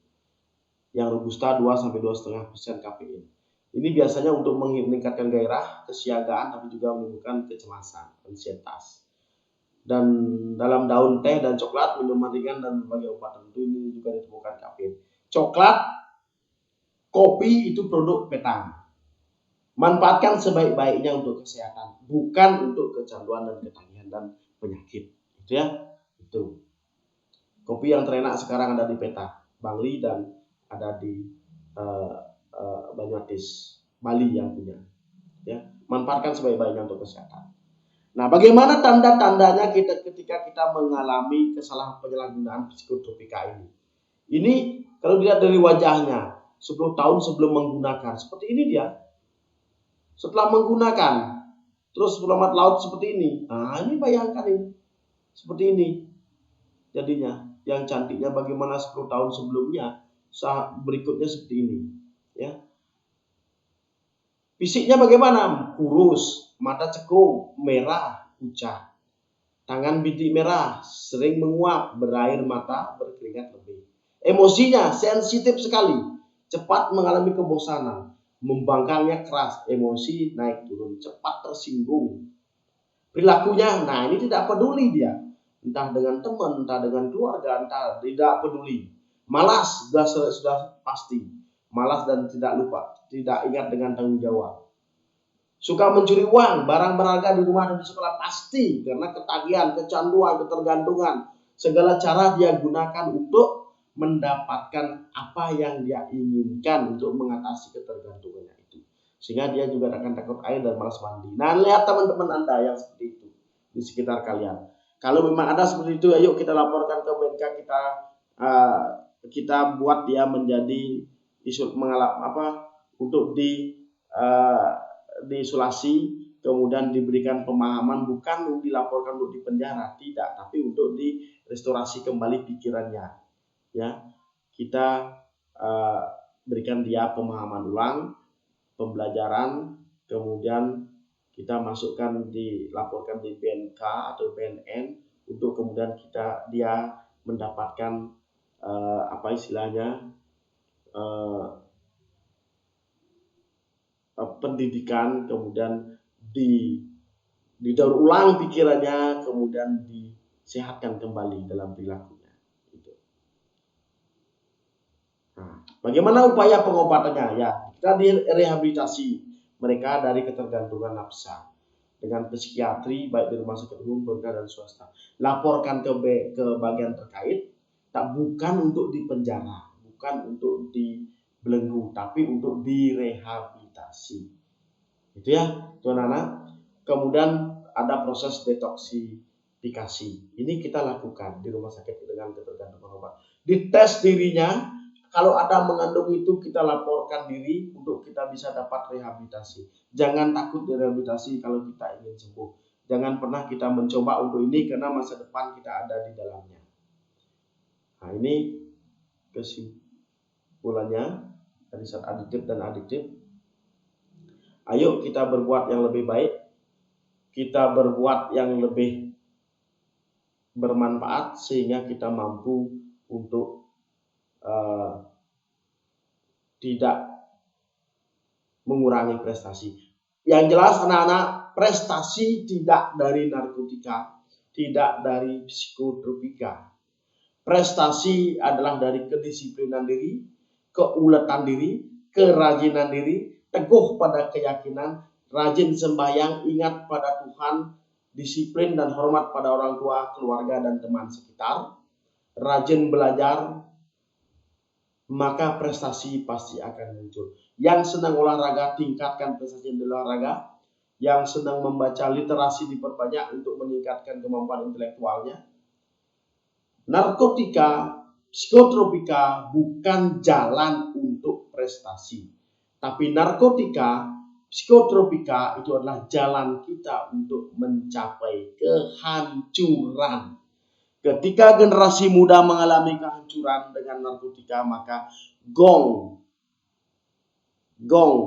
Yang Robusta 2 sampai 2,5% kafein. Ini biasanya untuk meningkatkan gairah, kesiagaan, tapi juga menimbulkan kecemasan, ansietas. Dan dalam daun teh dan coklat, minuman ringan dan berbagai obat tertentu ini juga ditemukan kafein. Coklat, kopi itu produk Betang. Manfaatkan sebaik-baiknya untuk kesehatan, bukan untuk kecanduan dan ketagihan dan penyakit. Itu ya, itu. Kopi yang terenak sekarang ada di Petang, Bangli, dan ada di Banyuatis, Bali yang punya. Ya, manfaatkan sebaik-baiknya untuk kesehatan. Nah, bagaimana tanda-tandanya ketika kita mengalami kesalahan penyalahgunaan psikotropika ini? Ini kalau dilihat dari wajahnya, 10 tahun sebelum menggunakan, seperti ini dia. Setelah menggunakan, terus selamat laut seperti ini. Nah, ini bayangkan ini. Seperti ini. Jadinya, yang cantiknya bagaimana 10 tahun sebelumnya, berikutnya seperti ini. Ya. Fisiknya bagaimana? Kurus, mata cekung, merah, pucat. Tangan bintik merah, sering menguap, berair mata, berkeringat lebih. Emosinya sensitif sekali, cepat mengalami kebosanan, membangkangnya keras, emosi naik turun, cepat tersinggung. Perilakunya, nah ini tidak peduli dia. Entah dengan teman, entah dengan keluarga, entah tidak peduli. Malas, sudah pasti. Malas dan tidak lupa, tidak ingat dengan tanggung jawab. Suka mencuri uang, barang berharga di rumah dan di sekolah pasti karena ketagihan, kecanduan, ketergantungan. Segala cara dia gunakan untuk mendapatkan apa yang dia inginkan untuk mengatasi ketergantungannya itu. Sehingga dia juga akan takut air dan malas mandi. Nah, lihat teman-teman Anda yang seperti itu di sekitar kalian. Kalau memang ada seperti itu, ayo kita laporkan ke BNK, kita buat dia menjadi untuk diisolasi, kemudian diberikan pemahaman, bukan untuk dilaporkan untuk dipenjara, tidak, tapi untuk direstorasi kembali pikirannya. Ya, kita berikan dia pemahaman ulang, pembelajaran, kemudian kita masukkan dilaporkan di BNK atau BNN untuk kemudian dia mendapatkan apa istilahnya pendidikan, kemudian didaur ulang pikirannya, kemudian disehatkan kembali dalam perilakunya. Gitu. Nah, bagaimana upaya pengobatannya? Ya, kita direhabilitasi mereka dari ketergantungan nafsa dengan psikiatri baik di rumah sakit umum, pemerintah dan swasta. Laporkan ke bagian terkait, bukan untuk dipenjara, bukan untuk dibelenggu, tapi untuk direhabilitasi. Itu ya, tuan anak. Kemudian ada proses detoksifikasi. Ini kita lakukan di rumah sakit dengan ketergantungan obat. Dites dirinya. Kalau ada mengandung itu, kita laporkan diri untuk kita bisa dapat rehabilitasi. Jangan takut direhabilitasi kalau kita ingin sembuh. Jangan pernah kita mencoba untuk ini karena masa depan kita ada di dalamnya. Nah, ini kesimpulannya dari zat adiktif dan adiktif. Ayo kita berbuat yang lebih baik. Kita berbuat yang lebih bermanfaat sehingga kita mampu untuk tidak mengurangi prestasi. Yang jelas anak-anak, prestasi tidak dari narkotika, tidak dari psikotropika. Prestasi adalah dari kedisiplinan diri, keuletan diri, kerajinan diri, teguh pada keyakinan, rajin sembahyang, ingat pada Tuhan, disiplin dan hormat pada orang tua, keluarga dan teman sekitar, rajin belajar, maka prestasi pasti akan muncul. Yang senang olahraga, tingkatkan prestasi di olahraga. Yang senang membaca, literasi diperbanyak untuk meningkatkan kemampuan intelektualnya. Narkotika, psikotropika bukan jalan untuk prestasi. Tapi narkotika, psikotropika itu adalah jalan kita untuk mencapai kehancuran. Ketika generasi muda mengalami kehancuran dengan narkotika, maka gong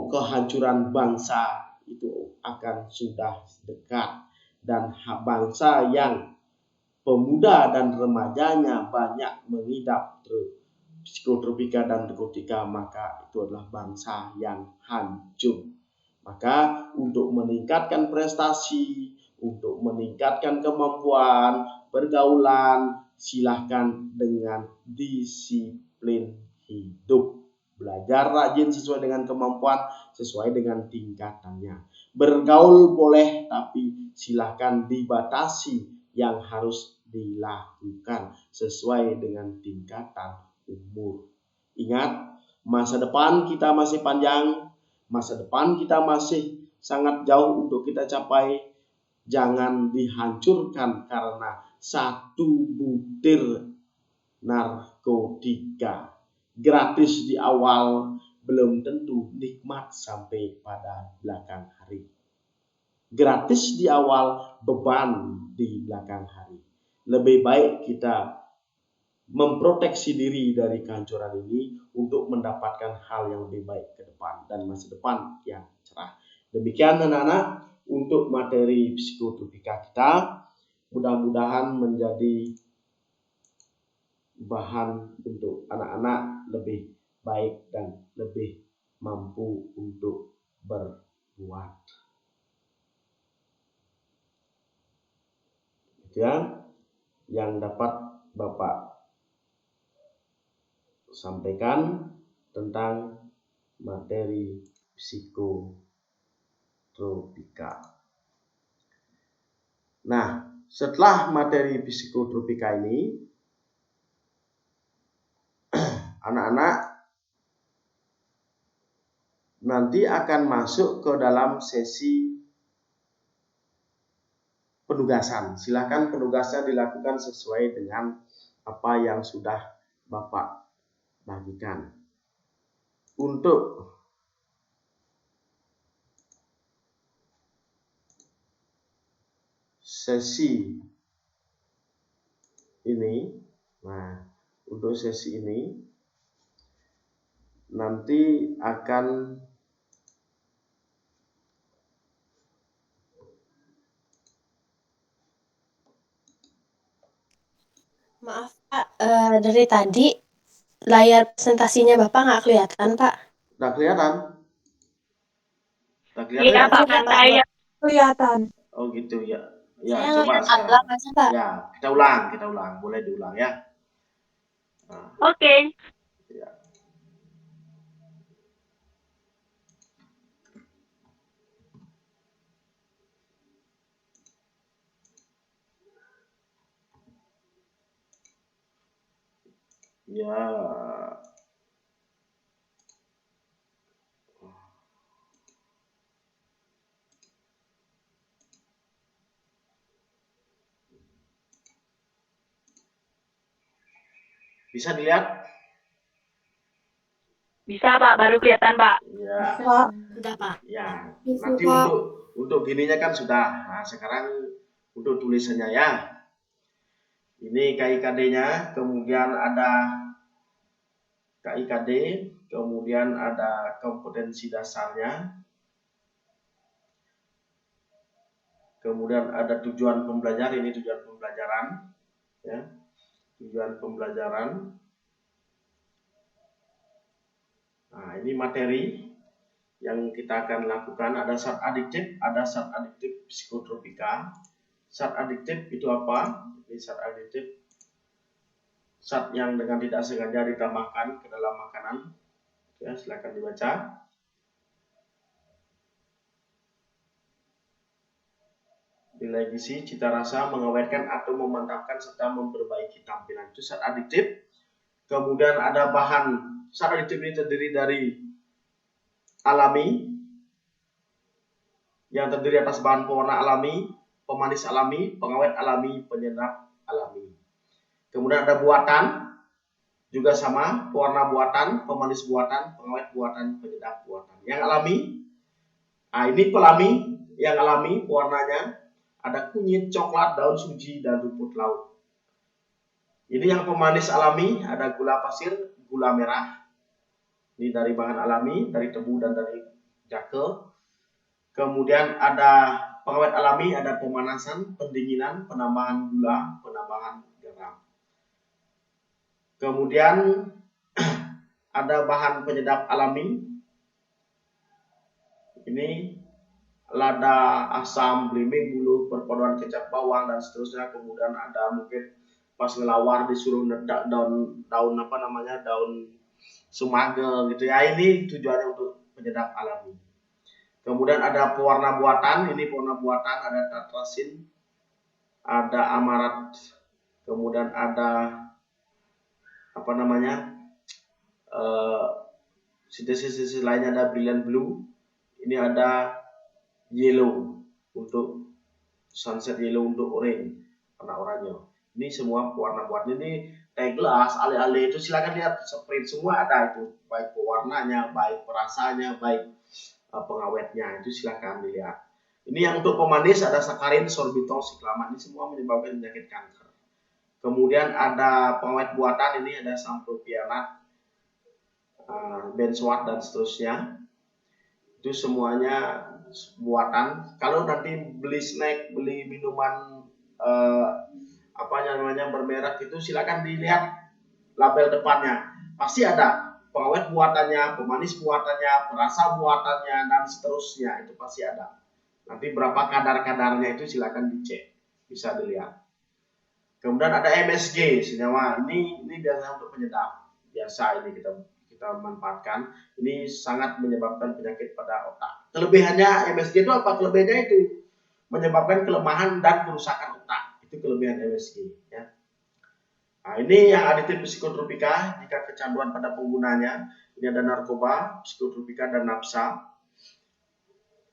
kehancuran bangsa itu akan sudah dekat. Dan bangsa yang pemuda dan remajanya banyak mengidap psikotropika dan narkotika, maka itu adalah bangsa yang hancur. Maka untuk meningkatkan prestasi, untuk meningkatkan kemampuan pergaulan, silahkan dengan disiplin hidup. Belajar rajin sesuai dengan kemampuan, sesuai dengan tingkatannya. Bergaul boleh, tapi silahkan dibatasi yang harus dilakukan sesuai dengan tingkatan umur. Ingat, masa depan kita masih panjang, masa depan kita masih sangat jauh untuk kita capai. Jangan dihancurkan karena satu butir narkotika. Gratis di awal, belum tentu nikmat sampai pada belakang hari. Gratis di awal, beban di belakang hari. Lebih baik kita memproteksi diri dari kehancuran ini untuk mendapatkan hal yang lebih baik ke depan dan masa depan yang cerah. Demikian anak-anak untuk materi psikotropika kita, mudah-mudahan menjadi bahan untuk anak-anak lebih baik dan lebih mampu untuk berbuat. Itu ya yang dapat Bapak sampaikan tentang materi psikotropika. Nah, setelah materi psikotropika ini, anak-anak nanti akan masuk ke dalam sesi penugasan. Silakan penugasnya dilakukan sesuai dengan apa yang sudah Bapak bagikan. Untuk sesi ini. Nah, untuk sesi ini nanti akan Maaf Pak, dari tadi layar presentasinya Bapak nggak kelihatan Pak. udah kelihatan. Udah kelihatan Iya ya? Pak, pantainya. Kelihatan. Oh gitu ya. Ya, Saya coba ngeliat sekarang. Abang aja Pak. Ya, kita ulang. Boleh diulang ya. Nah, Oke. ya. Ya. Bisa dilihat? Bisa Pak, baru kelihatan Pak. Ya. Pak. Udah Pak. Ya. Bisa, Nanti Pak. untuk gininya kan sudah. Nah, sekarang untuk tulisannya ya. Ini KIKD-nya, kemudian ada KIKD, kemudian ada kompetensi dasarnya, kemudian ada tujuan pembelajar, ini tujuan pembelajaran, ya, tujuan pembelajaran. Nah, ini materi yang kita akan lakukan, ada zat adiktif psikotropika. Zat adiktif itu apa? Ini zat adiktif, zat yang dengan tidak sengaja ditambahkan ke dalam makanan. Ya, silakan dibaca. Nilai gizi, cita rasa, mengawetkan atau memantapkan serta memperbaiki tampilan, itu zat adiktif. Kemudian ada bahan, zat adiktif ini terdiri dari alami, yang terdiri atas bahan pewarna alami, pemanis alami, pengawet alami, penyedap alami. Kemudian ada buatan, juga sama, pewarna buatan, pemanis buatan, pengawet buatan, penyedap buatan. Yang alami, nah ini pelami, yang alami pewarnanya ada kunyit, coklat, daun suji, dan rumput laut. Ini yang pemanis alami, ada gula pasir, gula merah. Ini dari bahan alami, dari tebu dan dari jakel. Kemudian ada pengawet alami, ada pemanasan, pendinginan, penambahan gula, penambahan garam. Kemudian ada bahan penyedap alami. Ini lada, asam, belimbing, bulu, perpaduan kecap bawang dan seterusnya. Kemudian ada mungkin pas ngelawar disuruh daun apa namanya, daun sumage gitu ya. Ini tujuannya untuk penyedap alami. Kemudian ada pewarna buatan, ini pewarna buatan ada tartrazin, ada amarat, kemudian ada apa namanya, sintesis lainnya ada brilliant blue, ini ada yellow untuk sunset yellow, untuk orange, warna oranye. Ini semua pewarna buatan. Ini teh gelas, ale-ale itu silakan lihat, sprite semua ada itu, baik pewarnanya, baik perasanya, baik pengawetnya, itu silakan dilihat. Ini yang untuk pemanis ada sakarin, sorbitol, siklamat, ini semua menyebabkan penyakit kanker. Kemudian ada pengawet buatan, ini ada sampropianat, benzoat dan seterusnya. Itu semuanya buatan. Kalau nanti beli snack, beli minuman apa namanya bermerek itu, silakan dilihat label depannya. Pasti ada pengawet buatannya, pemanis buatannya, perasa buatannya, dan seterusnya, itu pasti ada. Nanti berapa kadar-kadarnya itu silakan dicek, bisa dilihat. Kemudian ada MSG, senyawa ini biasanya untuk penyedap. Biasa ini kita manfaatkan. Ini sangat menyebabkan penyakit pada otak. Kelebihannya MSG itu apa? Kelebihannya itu menyebabkan kelemahan dan kerusakan otak. Itu kelebihan MSG, ya. Nah, ini yang aditif psikotropika jika kecanduan pada penggunanya. Ini ada narkoba, psikotropika, dan nafsa.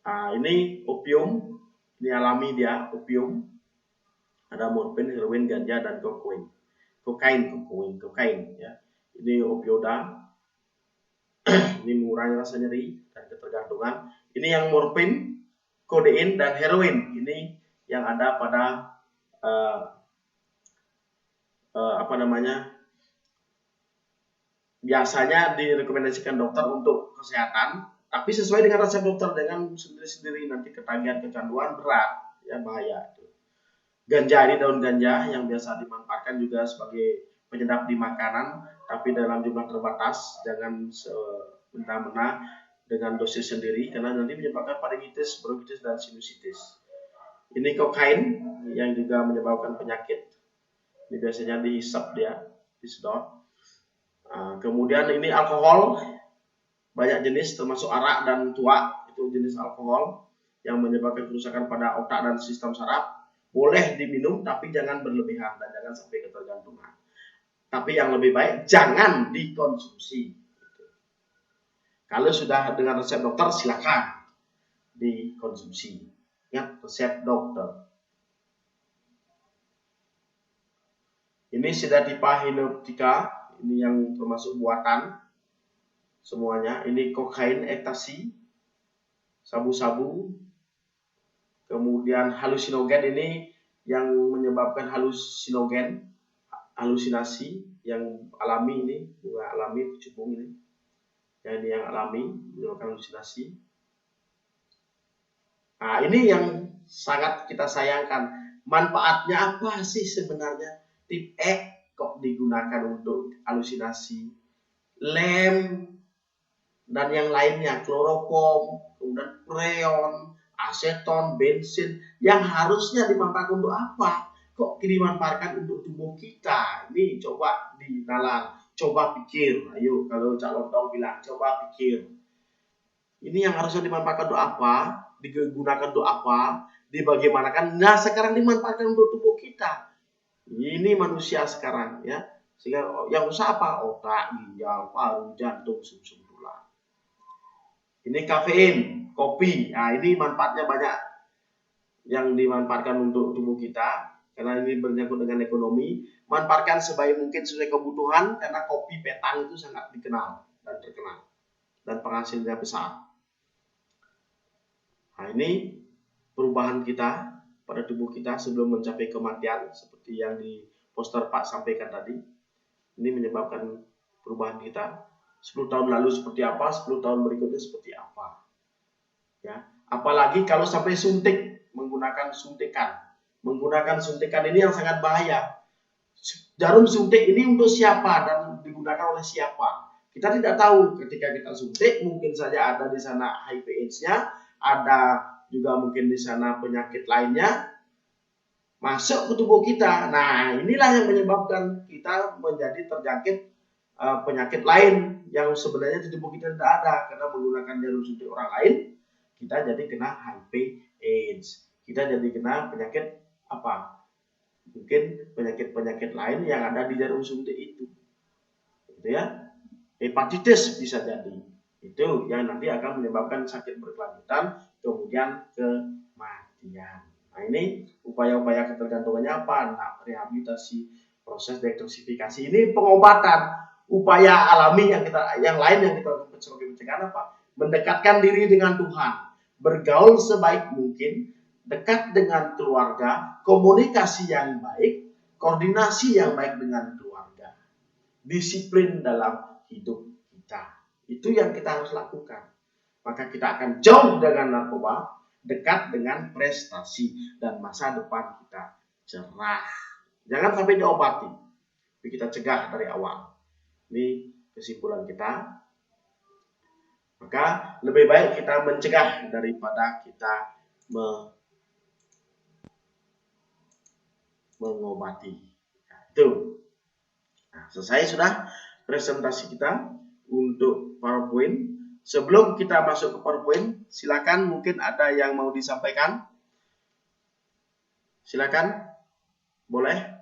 Nah, ini opium, ini alami dia, opium. Ada morfin, heroin, ganja, dan kokain, ya. Ini opioda. Ini mengurangi rasa nyeri dan ketergantungan. Ini yang morfin, kodein, dan heroin. Ini yang ada pada eh, apa namanya, biasanya direkomendasikan dokter untuk kesehatan, tapi sesuai dengan resep dokter, dengan sendiri-sendiri nanti ketagihan kecanduan berat, ya bahaya. Ganja ini daun ganja yang biasa dimanfaatkan juga sebagai penyedap di makanan, tapi dalam jumlah terbatas, jangan semena-mena dengan dosis sendiri karena nanti menyebabkan faringitis, bronkitis, dan sinusitis. Ini kokain yang juga menyebabkan penyakit. Ini biasanya dihisap dia, disedot. Kemudian ini alkohol, banyak jenis termasuk arak dan tuak, itu jenis alkohol yang menyebabkan kerusakan pada otak dan sistem saraf. Boleh diminum tapi jangan berlebihan dan jangan sampai ketergantungan. Tapi yang lebih baik jangan dikonsumsi. Kalau sudah dengan resep dokter silakan dikonsumsi. Ingat resep dokter. Ini sedativa hinoptika, ini yang termasuk buatan semuanya. Ini kokain, ekstasi, sabu-sabu, kemudian halusinogen, ini yang menyebabkan halusinasi yang alami, ini bunga alami kecubung ini. Ya, ini yang alami menyebabkan halusinasi. Nah, ini yang sangat kita sayangkan. Manfaatnya apa sih sebenarnya? Tip E kok digunakan untuk halusinasi? Lem dan yang lainnya, kloroform, kemudian freon, aseton, bensin, yang harusnya dimanfaatkan untuk apa? Kok dimanfaatkan untuk tubuh kita? Ini coba dinalar, coba pikir. Ayo, kalau Cak Lontong bilang, coba pikir. Ini yang harusnya dimanfaatkan untuk apa? Digunakan untuk apa? Dibagaimanakan? Nah, sekarang dimanfaatkan untuk tubuh kita. Ini manusia sekarang, ya. Sehingga yang rusak apa? Otak, ginjal, paru, jantung, sum-sum tulang. Ini kafein, kopi. Nah, ini manfaatnya banyak yang dimanfaatkan untuk tubuh kita karena ini bernyangkut dengan ekonomi. Manfaatkan sebaik mungkin sesuai kebutuhan karena kopi petang itu sangat dikenal dan terkenal dan penghasilnya besar. Nah, ini perubahan kita pada tubuh kita sebelum mencapai kematian seperti yang di poster Pak sampaikan tadi. Ini menyebabkan perubahan kita. 10 tahun lalu seperti apa, 10 tahun berikutnya seperti apa. Ya, apalagi kalau sampai suntik, menggunakan suntikan. Menggunakan suntikan ini yang sangat bahaya. Jarum suntik ini untuk siapa dan digunakan oleh siapa? Kita tidak tahu. Ketika kita suntik, mungkin saja ada di sana HIV/AIDS-nya, ada juga mungkin di sana penyakit lainnya masuk ke tubuh kita. Nah, inilah yang menyebabkan kita menjadi terjangkit penyakit lain yang sebenarnya di tubuh kita tidak ada karena menggunakan jarum suntik orang lain. Kita jadi kena HIV/AIDS. Kita jadi kena penyakit apa? Mungkin penyakit-penyakit lain yang ada di jarum suntik itu. Gitu ya. Hepatitis bisa jadi. Itu yang nanti akan menyebabkan sakit berkelanjutan, kemudian kematian. Nah, ini upaya-upaya ketergantungannya apa? Nah, rehabilitasi, proses detoksifikasi. Ini pengobatan. Upaya alami yang lain yang kita lakukan sebagai pencegahan apa? Mendekatkan diri dengan Tuhan, bergaul sebaik mungkin, dekat dengan keluarga, komunikasi yang baik, koordinasi yang baik dengan keluarga, disiplin dalam hidup kita. Itu yang kita harus lakukan. Maka kita akan jauh dengan narkoba, dekat dengan prestasi, dan masa depan kita cerah. Jangan sampai diobati, tapi kita cegah dari awal. Ini kesimpulan kita. Maka lebih baik kita mencegah daripada kita mengobati. Nah, itu. Nah, selesai sudah presentasi kita untuk PowerPoint. Sebelum kita masuk ke PowerPoint, silakan mungkin ada yang mau disampaikan. Silakan. Boleh?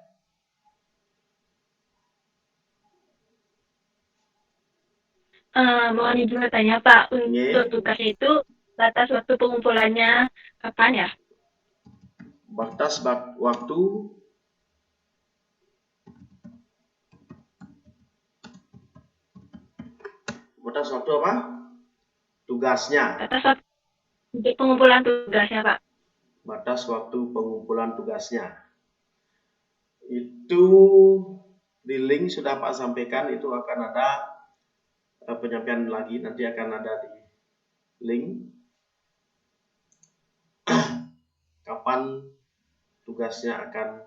Mohon izin bertanya, Pak. Untuk Iya. tugas itu, batas waktu pengumpulannya kapan ya? Batas waktu apa? Tugasnya. Batas waktu untuk pengumpulan tugasnya, Pak. batas waktu pengumpulan tugasnya. Itu di link sudah Pak sampaikan, itu akan ada penyampaian lagi, nanti akan ada di link kapan tugasnya akan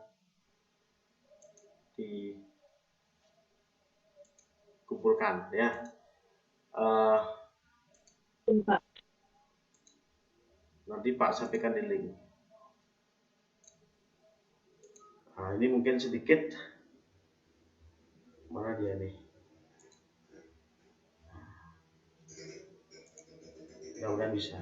dikumpulkan ya. Pak. Nanti Pak sampaikan di link. Nah, ini mungkin sedikit, mana dia nih? Mudah-mudahan bisa.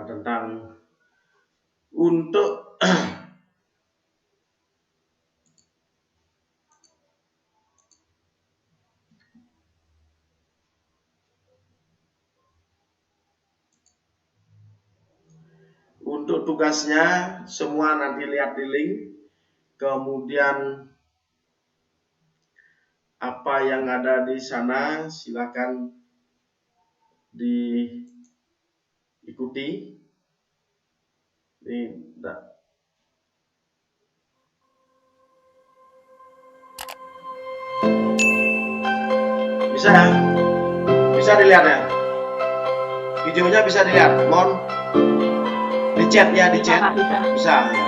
Tentang untuk untuk tugasnya semua nanti lihat di link. Kemudian apa yang ada di sana silakan diikuti. Bisa ya? Bisa dilihat ya? Videonya bisa dilihat. Mohon di chat ya, di chat. Bisa ya.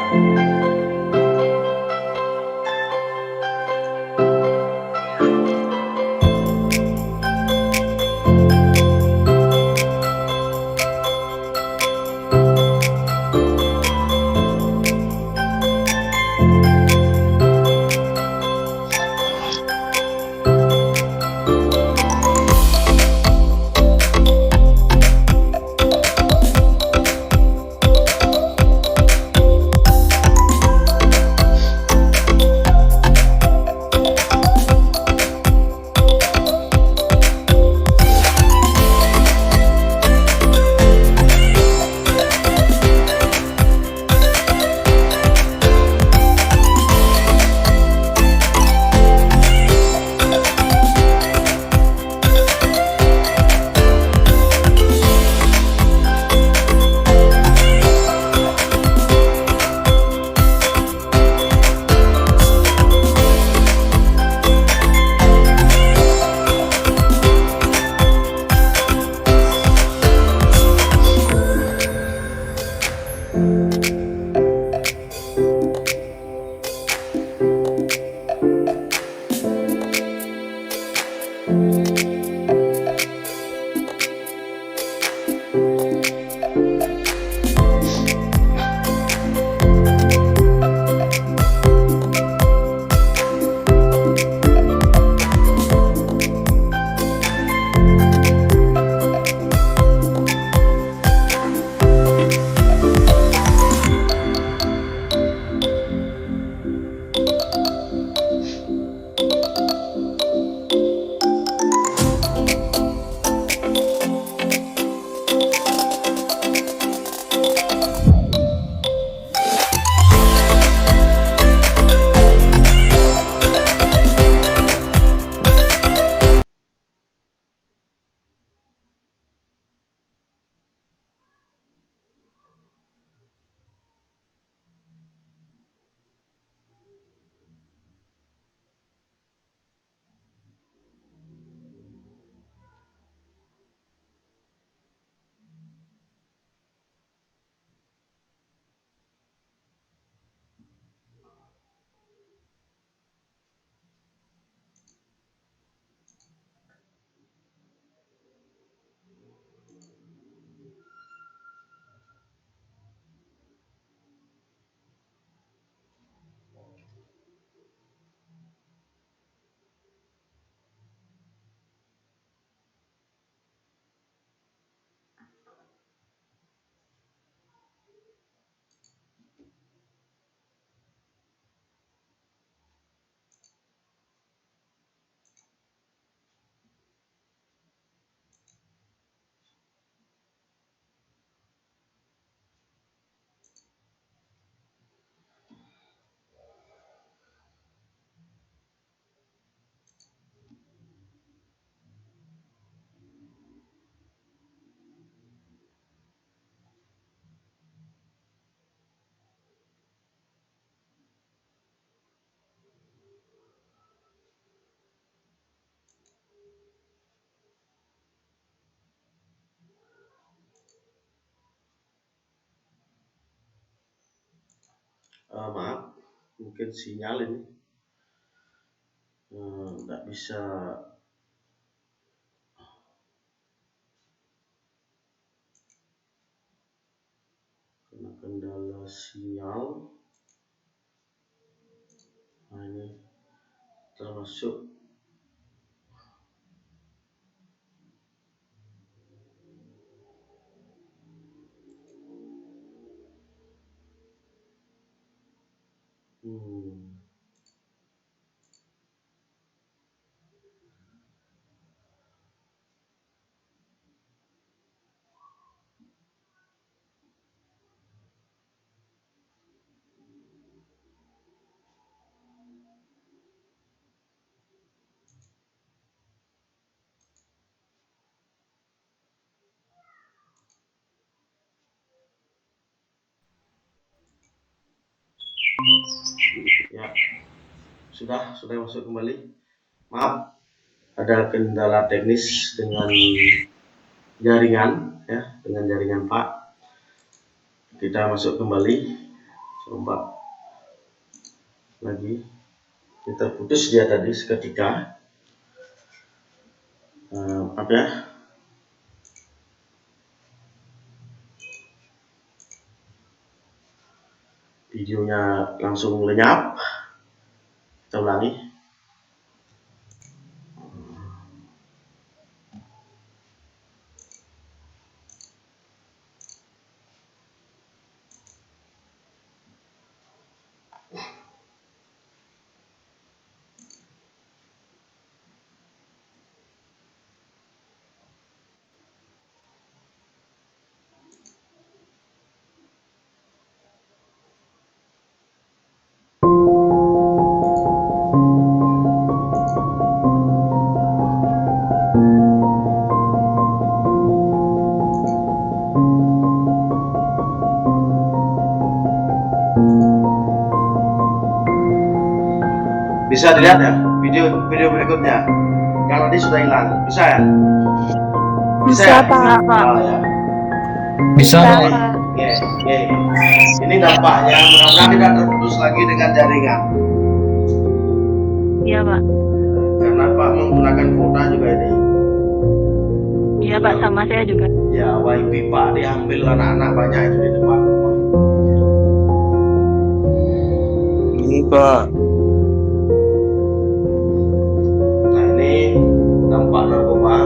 Maaf, mungkin sinyal ini nggak bisa. Karena kendala sinyal. Nah, ini termasuk ya sudah masuk kembali. Maaf, ada kendala teknis dengan jaringan ya, dengan jaringan Pak. Kita masuk kembali, coba lagi. Kita putus dia tadi seketika. Maaf ya. Videonya langsung lenyap. Kita ulangi. Bisa dilihat ya video berikutnya yang tadi sudah hilang, bisa ya? Bisa, ya? Pak. Ya. Bisa, Pak. Oke. Ini dampaknya, mudah-mudahan tidak terputus lagi dengan jaringan. Iya, Pak. Karena Pak menggunakan kuota juga ini. Iya, Pak, sama saya juga. Ya, WiFi Pak diambil anak-anak banyak itu di depan rumah. Ini Pak. Nah, ini dampak narkoba.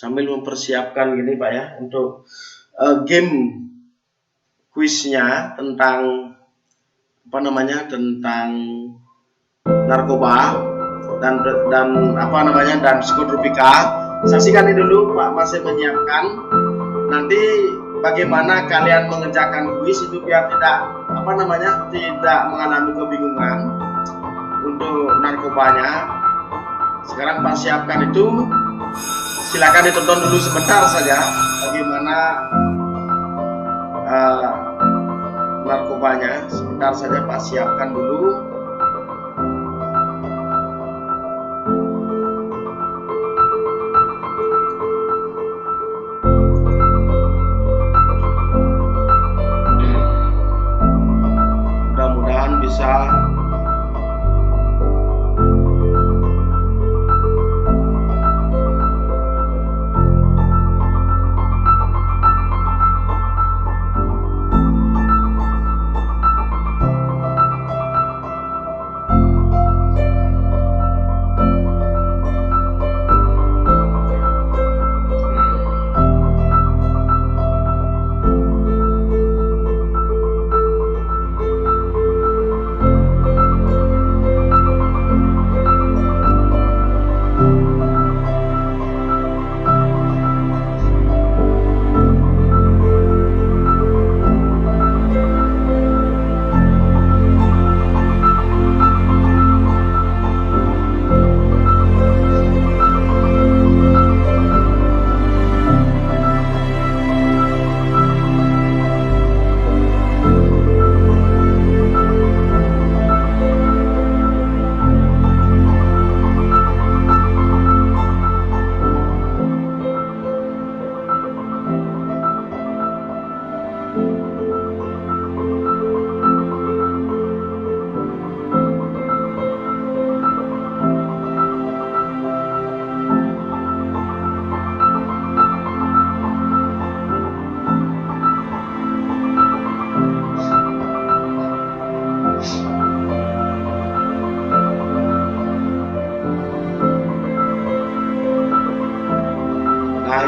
sambil mempersiapkan gini Pak ya untuk game kuisnya tentang apa namanya, tentang narkoba dan psikotropika. Saksikan ini dulu Pak masih menyiapkan. Nanti bagaimana kalian mengerjakan kuis itu biar tidak tidak mengalami kebingungan untuk narkobanya. Sekarang Pak siapkan itu. Silakan ditonton dulu sebentar saja bagaimana narkobanya. Sebentar saja Pak siapkan dulu. Mudah-mudahan bisa.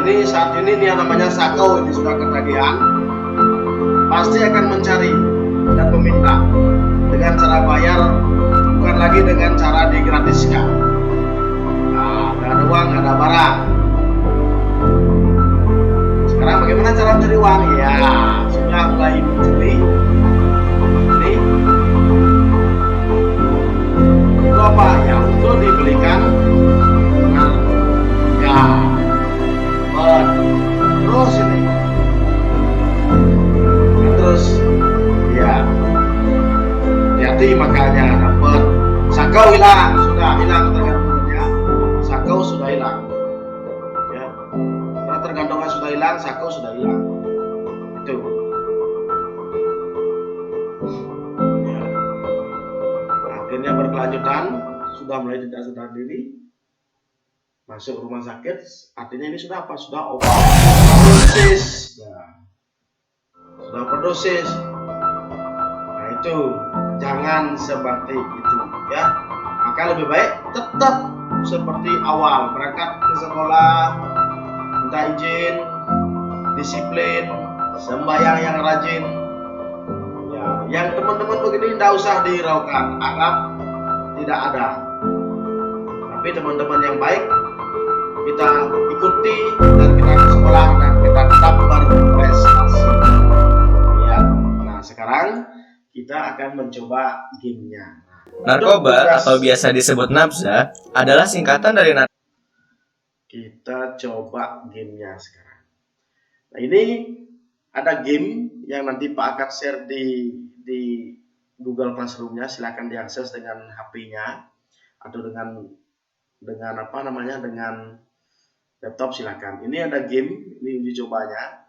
Ini saat ini dia namanya sakau, ini sudah ketagihan, pasti akan mencari dan meminta dengan cara bayar, bukan lagi dengan cara digratiskan. Nah, ada uang, ada barang. Sekarang bagaimana cara mencari uang? Ya, sudah mulai mencuri. Ini untuk apa? Ya, untuk dibelikan. Ya. Terus ini terus ya hati-hati, makanya dapat sakau hilang, sudah hilang tergantungnya, sakau sudah hilang ya, karena tergantungnya sudah hilang, sakau sudah hilang itu ya. Akhirnya berkelanjutan, sudah mulai tidak sadar diri, masuk rumah sakit, artinya ini sudah apa? Sudah overdosis. Nah, sudah overdosis. Nah itu, jangan seperti itu ya. Maka lebih baik tetap seperti awal, berangkat ke sekolah, minta izin, disiplin, sembahyang yang rajin. Ya, yang teman-teman begini tidak usah dihiraukan, anggap tidak ada. Tapi teman-teman yang baik kita ikuti dan kita ke sekolah dan kita tetap berprestasi ya. Nah sekarang kita akan mencoba gamenya. Narkoba atau biasa disebut nafza adalah singkatan dari Kita coba gamenya sekarang. Nah ini ada game yang nanti Pak akan share di Google Classroom-nya, silakan diakses dengan HP-nya atau dengan laptop, silakan. Ini ada game, ini uji cobanya.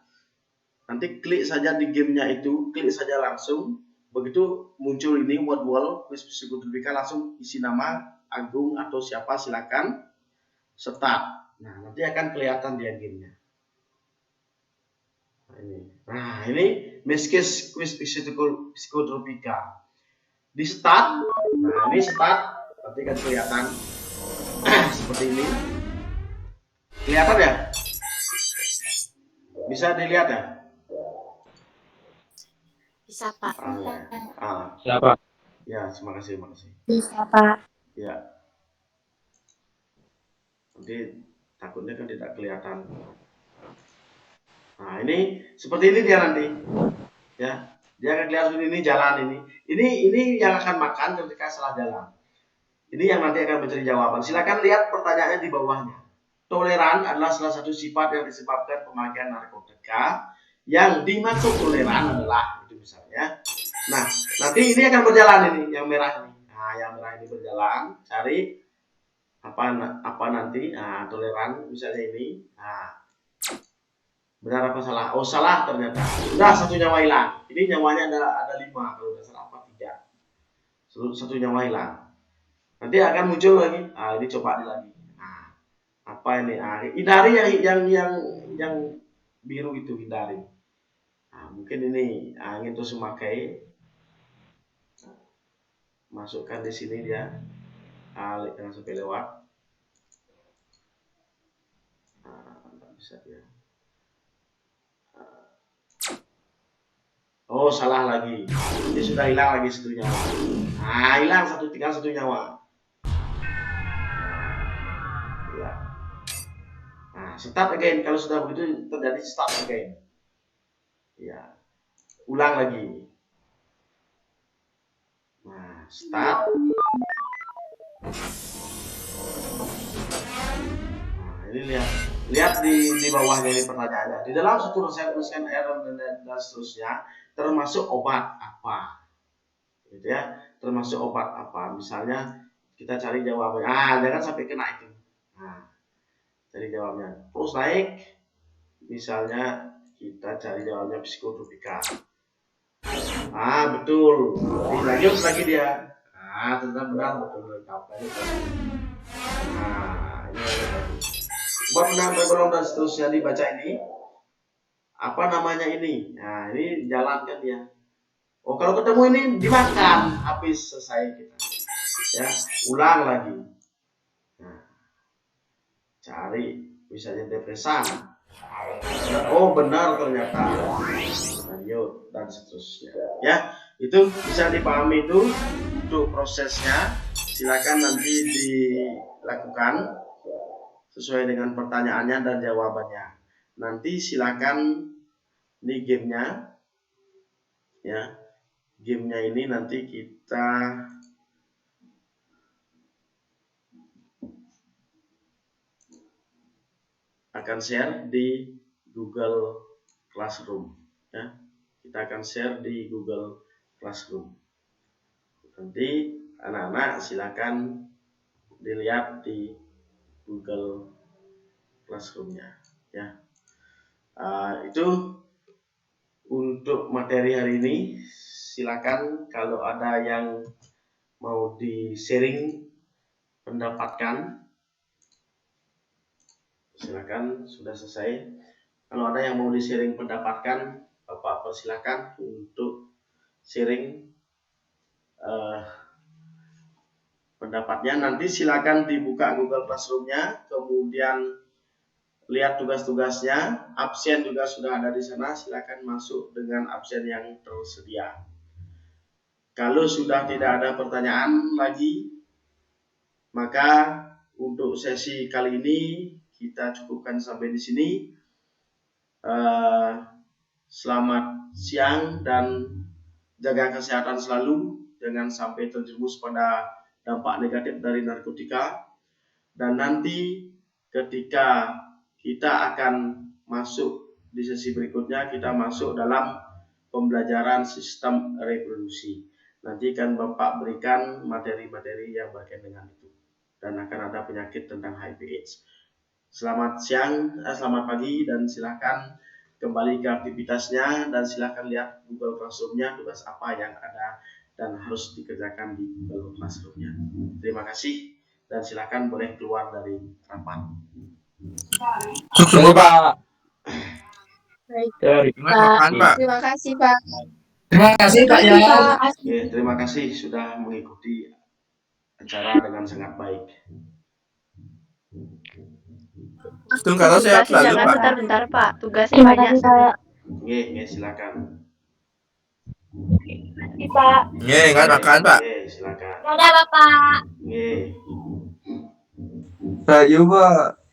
Nanti klik saja di gamenya itu, klik saja langsung. Begitu muncul ini word wall, kuis psikotropika, langsung isi nama Agung atau siapa, silakan start. Nah nanti akan kelihatan dia gamenya. Nah ini Miskis kuis psikotropika. Di start, nah ini start, nanti akan kelihatan seperti ini. Kelihatan ya? Bisa dilihat ya? Bisa, Pak. Siapa? Ya, terima kasih, terima kasih. Bisa, Pak. Ya, nanti takutnya kan tidak kelihatan. Nah, ini seperti ini dia nanti. Ya, dia akan kelihatan ini jalan ini. Ini yang akan makan ketika salah jalan. Ini yang nanti akan mencari jawaban. Silakan lihat pertanyaannya di bawahnya. Toleran adalah salah satu sifat yang disebabkan pemakaian narkotika. Yang dimaksud toleran adalah itu misalnya. Nah, nanti ini akan berjalan ini, yang merah ini. Nah, yang merah ini berjalan, cari apa nanti? Nah, toleran misalnya ini. Nah, benar apa salah? Oh, salah ternyata. Sudah satu nyawa hilang. Ini nyawanya ada 5, kalau tidak salah 4, 3. Satu nyawa hilang. Nanti akan muncul lagi. Ini coba lagi. Nah, apa ini? Hindari yang biru itu, hindari. Nah, mungkin ini ingin terus memakai. Masukkan di sini dia. Jangan sampai lewat. Tidak bisa dia. Oh, salah lagi. Ini sudah hilang lagi satu nyawa. Hilang tinggal satu nyawa. Ya. Start again. Kalau sudah begitu terjadi start again. Ya. Ulang lagi. Start. Ini lihat di bawahnya ini pertanyaannya. Di dalam satu resen error dan seterusnya, termasuk obat apa? Gitu ya. Termasuk obat apa? Misalnya kita cari jawabannya. Jangan sampai kena itu. Cari jawabnya. Terus naik. Misalnya kita cari jawabnya psikotropika. Betul. Lanjut lagi dia. Tentang benar betul lengkap. Ini obat penambah belum dan seterusnya dibaca ini. Apa namanya ini? Nah, ini jalankan dia. Oh, kalau ketemu ini dimakan, habis selesai kita. Ya, ulang lagi. Nah, cari misalnya depresan. Oh, benar ternyata. Lanjut dan seterusnya. Ya, itu bisa dipahami itu untuk prosesnya. Silakan nanti dilakukan sesuai dengan pertanyaannya dan jawabannya. Nanti silakan ini gamenya, ya. Gamenya ini nanti kita akan share di Google Classroom, ya. Kita akan share di Google Classroom. Nanti anak-anak silakan dilihat di Google Classroom-nya, ya. Itu untuk materi hari ini. Silakan kalau ada yang mau di-sharing pendapatkan, silakan. Sudah selesai. Kalau ada yang mau di-sharing pendapatkan, Bapak persilakan untuk sharing pendapatnya. Nanti silakan dibuka Google Classroom-nya, kemudian lihat tugas-tugasnya. Absen juga sudah ada di sana. Silakan masuk dengan absen yang tersedia. Kalau sudah tidak ada pertanyaan lagi, maka untuk sesi kali ini kita cukupkan sampai di sini. Selamat siang dan jaga kesehatan selalu. Jangan sampai terjerumus pada dampak negatif dari narkotika. Dan nanti ketika kita akan masuk di sesi berikutnya, kita masuk dalam pembelajaran sistem reproduksi. Nanti akan Bapak berikan materi-materi yang berkaitan dengan itu. Dan akan ada penyakit tentang HIV/AIDS. Selamat siang, selamat pagi, dan silakan kembali ke aktivitasnya. Dan silakan lihat Google Classroom-nya, tugas apa yang ada dan harus dikerjakan di Google Classroom-nya. Terima kasih, dan silakan boleh keluar dari rapat. Sukses Pak. Baik, Pak. terima kasih, Pak. Terima kasih Pak ya. Terima kasih sudah mengikuti acara dengan sangat baik. Tung kalau sehat selalu Jangan Pak. bentar-bentar Pak, tugasnya Terima banyak. kasih Pak. Nggih, silakan. Pak. Nggih, kan makan Pak. Nggih, silakan. Dadah Bapak. Nggih. Saya Pak.